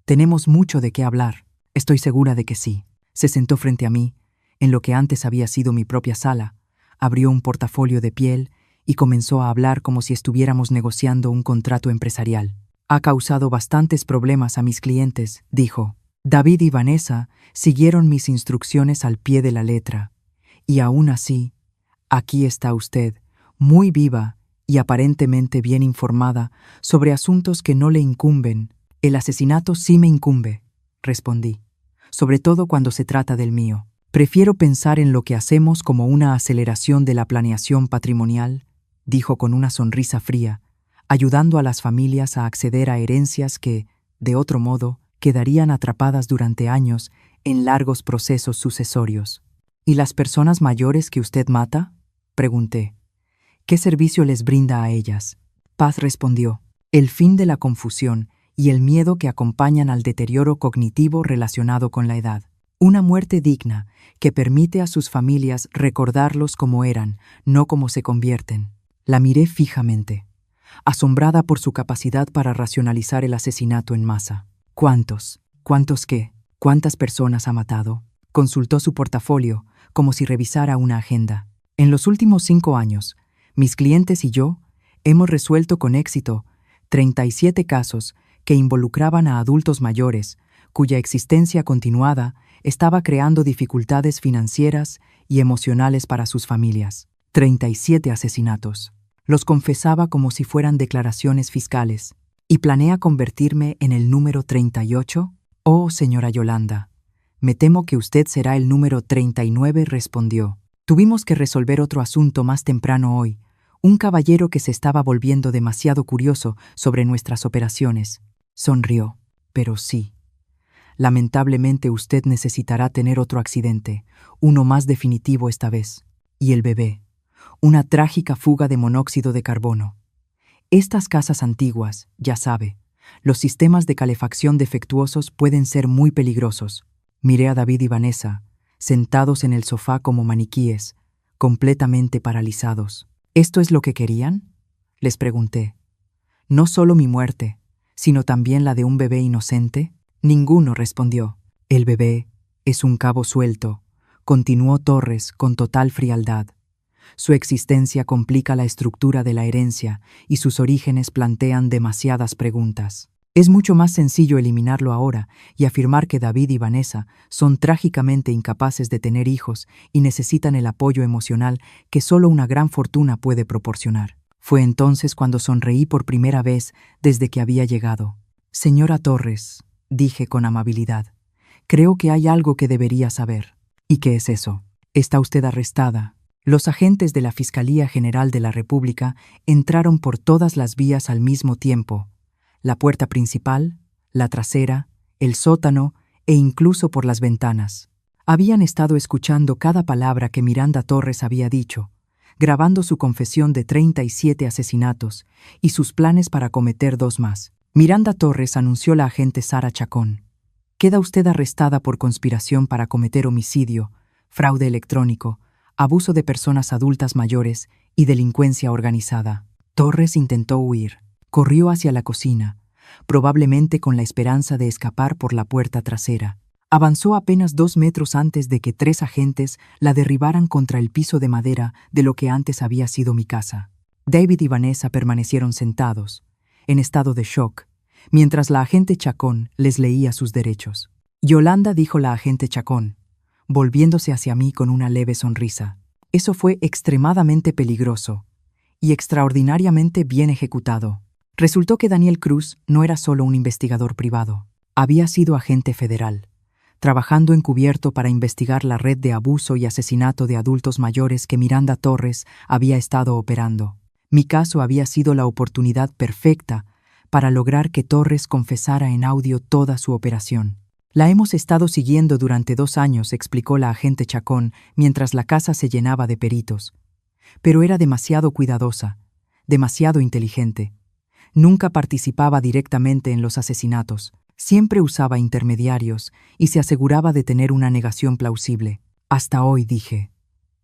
Tenemos mucho de qué hablar». «Estoy segura de que sí». Se sentó frente a mí, en lo que antes había sido mi propia sala, abrió un portafolio de piel y comenzó a hablar como si estuviéramos negociando un contrato empresarial. «Ha causado bastantes problemas a mis clientes», dijo. «David y Vanessa siguieron mis instrucciones al pie de la letra. Y aún así, aquí está usted, muy viva y aparentemente bien informada sobre asuntos que no le incumben. El asesinato sí me incumbe, respondí, sobre todo cuando se trata del mío. Prefiero pensar en lo que hacemos como una aceleración de la planeación patrimonial, dijo con una sonrisa fría, ayudando a las familias a acceder a herencias que, de otro modo, quedarían atrapadas durante años en largos procesos sucesorios. ¿Y las personas mayores que usted mata?, pregunté. ¿Qué servicio les brinda a ellas? Paz respondió, el fin de la confusión y el miedo que acompañan al deterioro cognitivo relacionado con la edad. Una muerte digna que permite a sus familias recordarlos como eran, no como se convierten. La miré fijamente, asombrada por su capacidad para racionalizar el asesinato en masa. ¿Cuántos? ¿Cuántos qué? ¿Cuántas personas ha matado? Consultó su portafolio, como si revisara una agenda. En los últimos 5 años, mis clientes y yo hemos resuelto con éxito 37 casos que involucraban a adultos mayores, cuya existencia continuada estaba creando dificultades financieras y emocionales para sus familias. 37 asesinatos. Los confesaba como si fueran declaraciones fiscales. ¿Y planea convertirme en el número 38? Oh, señora Yolanda, me temo que usted será el número 39, respondió. Tuvimos que resolver otro asunto más temprano hoy, un caballero que se estaba volviendo demasiado curioso sobre nuestras operaciones. Sonrió. Pero sí. Lamentablemente usted necesitará tener otro accidente, uno más definitivo esta vez. Y el bebé. Una trágica fuga de monóxido de carbono. Estas casas antiguas, ya sabe, los sistemas de calefacción defectuosos pueden ser muy peligrosos. Miré a David y Vanessa, sentados en el sofá como maniquíes, completamente paralizados. ¿Esto es lo que querían?, les pregunté. ¿No solo mi muerte, sino también la de un bebé inocente? Ninguno respondió. El bebé es un cabo suelto, continuó Torres con total frialdad. Su existencia complica la estructura de la herencia y sus orígenes plantean demasiadas preguntas. Es mucho más sencillo eliminarlo ahora y afirmar que David y Vanessa son trágicamente incapaces de tener hijos y necesitan el apoyo emocional que solo una gran fortuna puede proporcionar. Fue entonces cuando sonreí por primera vez desde que había llegado. Señora Torres, dije con amabilidad, creo que hay algo que debería saber. ¿Y qué es eso? Está usted arrestada. Los agentes de la Fiscalía General de la República entraron por todas las vías al mismo tiempo. La puerta principal, la trasera, el sótano e incluso por las ventanas. Habían estado escuchando cada palabra que Miranda Torres había dicho, grabando su confesión de 37 asesinatos y sus planes para cometer 2 más. Miranda Torres anunció la agente Sara Chacón. Queda usted arrestada por conspiración para cometer homicidio, fraude electrónico, abuso de personas adultas mayores y delincuencia organizada. Torres intentó huir. Corrió hacia la cocina, probablemente con la esperanza de escapar por la puerta trasera. Avanzó apenas 2 metros antes de que 3 agentes la derribaran contra el piso de madera de lo que antes había sido mi casa. David y Vanessa permanecieron sentados, en estado de shock, mientras la agente Chacón les leía sus derechos. Yolanda, dijo la agente Chacón, volviéndose hacia mí con una leve sonrisa. Eso fue extremadamente peligroso y extraordinariamente bien ejecutado. Resultó que Daniel Cruz no era solo un investigador privado. Había sido agente federal, trabajando encubierto para investigar la red de abuso y asesinato de adultos mayores que Miranda Torres había estado operando. Mi caso había sido la oportunidad perfecta para lograr que Torres confesara en audio toda su operación. La hemos estado siguiendo durante 2 años, explicó la agente Chacón mientras la casa se llenaba de peritos. Pero era demasiado cuidadosa, demasiado inteligente. Nunca participaba directamente en los asesinatos. Siempre usaba intermediarios y se aseguraba de tener una negación plausible. Hasta hoy, dije.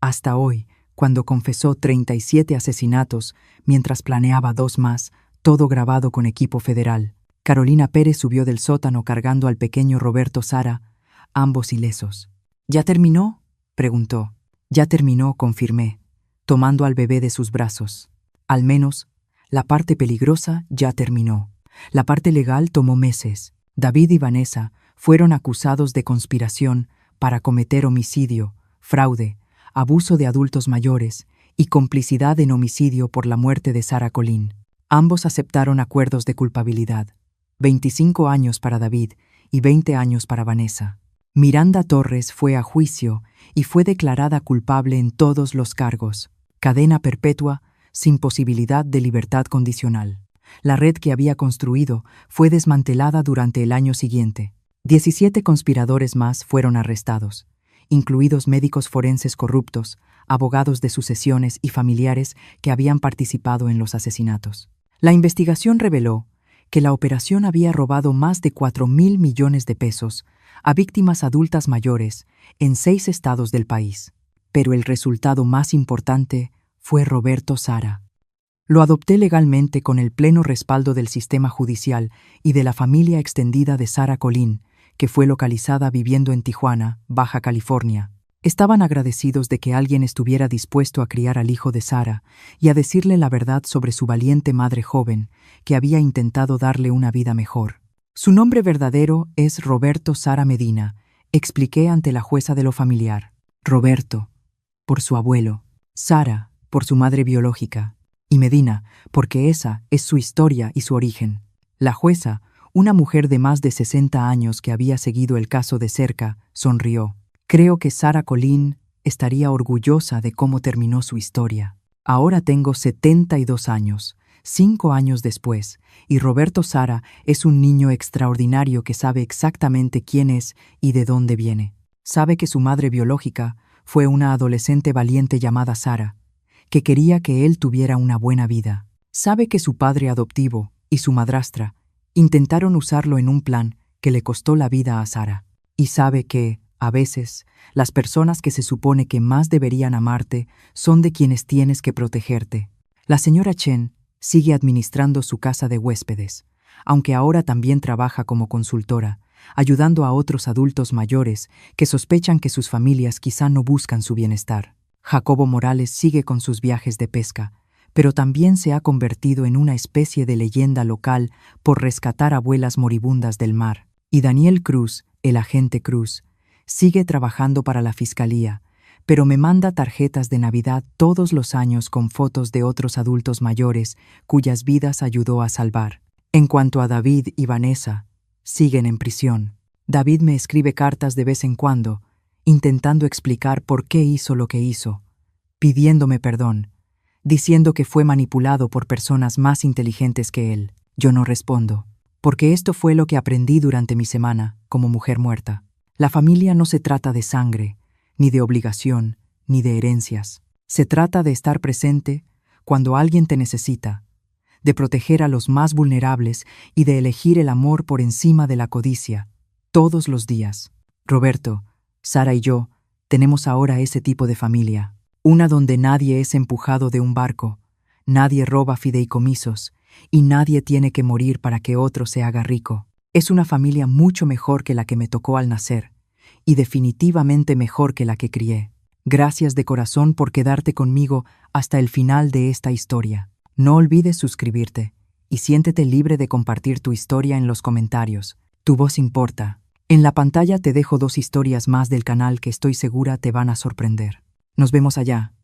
Hasta hoy, cuando confesó 37 asesinatos mientras planeaba 2 más, todo grabado con equipo federal. Carolina Pérez subió del sótano cargando al pequeño Roberto Sara, ambos ilesos. ¿Ya terminó?, preguntó. Ya terminó, confirmé, tomando al bebé de sus brazos. Al menos, la parte peligrosa ya terminó. La parte legal tomó meses. David y Vanessa fueron acusados de conspiración para cometer homicidio, fraude, abuso de adultos mayores y complicidad en homicidio por la muerte de Sarah Colleen. Ambos aceptaron acuerdos de culpabilidad, 25 años para David y 20 años para Vanessa. Miranda Torres fue a juicio y fue declarada culpable en todos los cargos. Cadena perpetua, sin posibilidad de libertad condicional. La red que había construido fue desmantelada durante el año siguiente. 17 conspiradores más fueron arrestados, incluidos médicos forenses corruptos, abogados de sucesiones y familiares que habían participado en los asesinatos. La investigación reveló que la operación había robado más de 4.000 millones de pesos a víctimas adultas mayores en 6 estados del país. Pero el resultado más importante fue Roberto Sara. Lo adopté legalmente con el pleno respaldo del sistema judicial y de la familia extendida de Sarah Colleen, que fue localizada viviendo en Tijuana, Baja California. Estaban agradecidos de que alguien estuviera dispuesto a criar al hijo de Sarah y a decirle la verdad sobre su valiente madre joven, que había intentado darle una vida mejor. Su nombre verdadero es Roberto Sara Medina, expliqué ante la jueza de lo familiar. Roberto, por su abuelo; Sara, por su madre biológica; y Medina, porque esa es su historia y su origen. La jueza, una mujer de más de 60 años que había seguido el caso de cerca, sonrió. Creo que Sarah Colleen estaría orgullosa de cómo terminó su historia. Ahora tengo 72 años, 5 años después, y Roberto Sara es un niño extraordinario que sabe exactamente quién es y de dónde viene. Sabe que su madre biológica fue una adolescente valiente llamada Sara, que quería que él tuviera una buena vida. Sabe que su padre adoptivo y su madrastra intentaron usarlo en un plan que le costó la vida a Sara. Y sabe que, a veces, las personas que se supone que más deberían amarte son de quienes tienes que protegerte. La señora Chen sigue administrando su casa de huéspedes, aunque ahora también trabaja como consultora, ayudando a otros adultos mayores que sospechan que sus familias quizá no buscan su bienestar. Jacobo Morales sigue con sus viajes de pesca, pero también se ha convertido en una especie de leyenda local por rescatar abuelas moribundas del mar. Y Daniel Cruz, el agente Cruz, sigue trabajando para la fiscalía, pero me manda tarjetas de Navidad todos los años con fotos de otros adultos mayores cuyas vidas ayudó a salvar. En cuanto a David y Vanessa, siguen en prisión. David me escribe cartas de vez en cuando, intentando explicar por qué hizo lo que hizo, pidiéndome perdón, diciendo que fue manipulado por personas más inteligentes que él. Yo no respondo, porque esto fue lo que aprendí durante mi semana como mujer muerta. La familia no se trata de sangre, ni de obligación, ni de herencias. Se trata de estar presente cuando alguien te necesita, de proteger a los más vulnerables y de elegir el amor por encima de la codicia, todos los días. Roberto, Sara y yo tenemos ahora ese tipo de familia, una donde nadie es empujado de un barco, nadie roba fideicomisos y nadie tiene que morir para que otro se haga rico. Es una familia mucho mejor que la que me tocó al nacer, y definitivamente mejor que la que crié. Gracias de corazón por quedarte conmigo hasta el final de esta historia. No olvides suscribirte, y siéntete libre de compartir tu historia en los comentarios. Tu voz importa. En la pantalla te dejo 2 historias más del canal que estoy segura te van a sorprender. Nos vemos allá.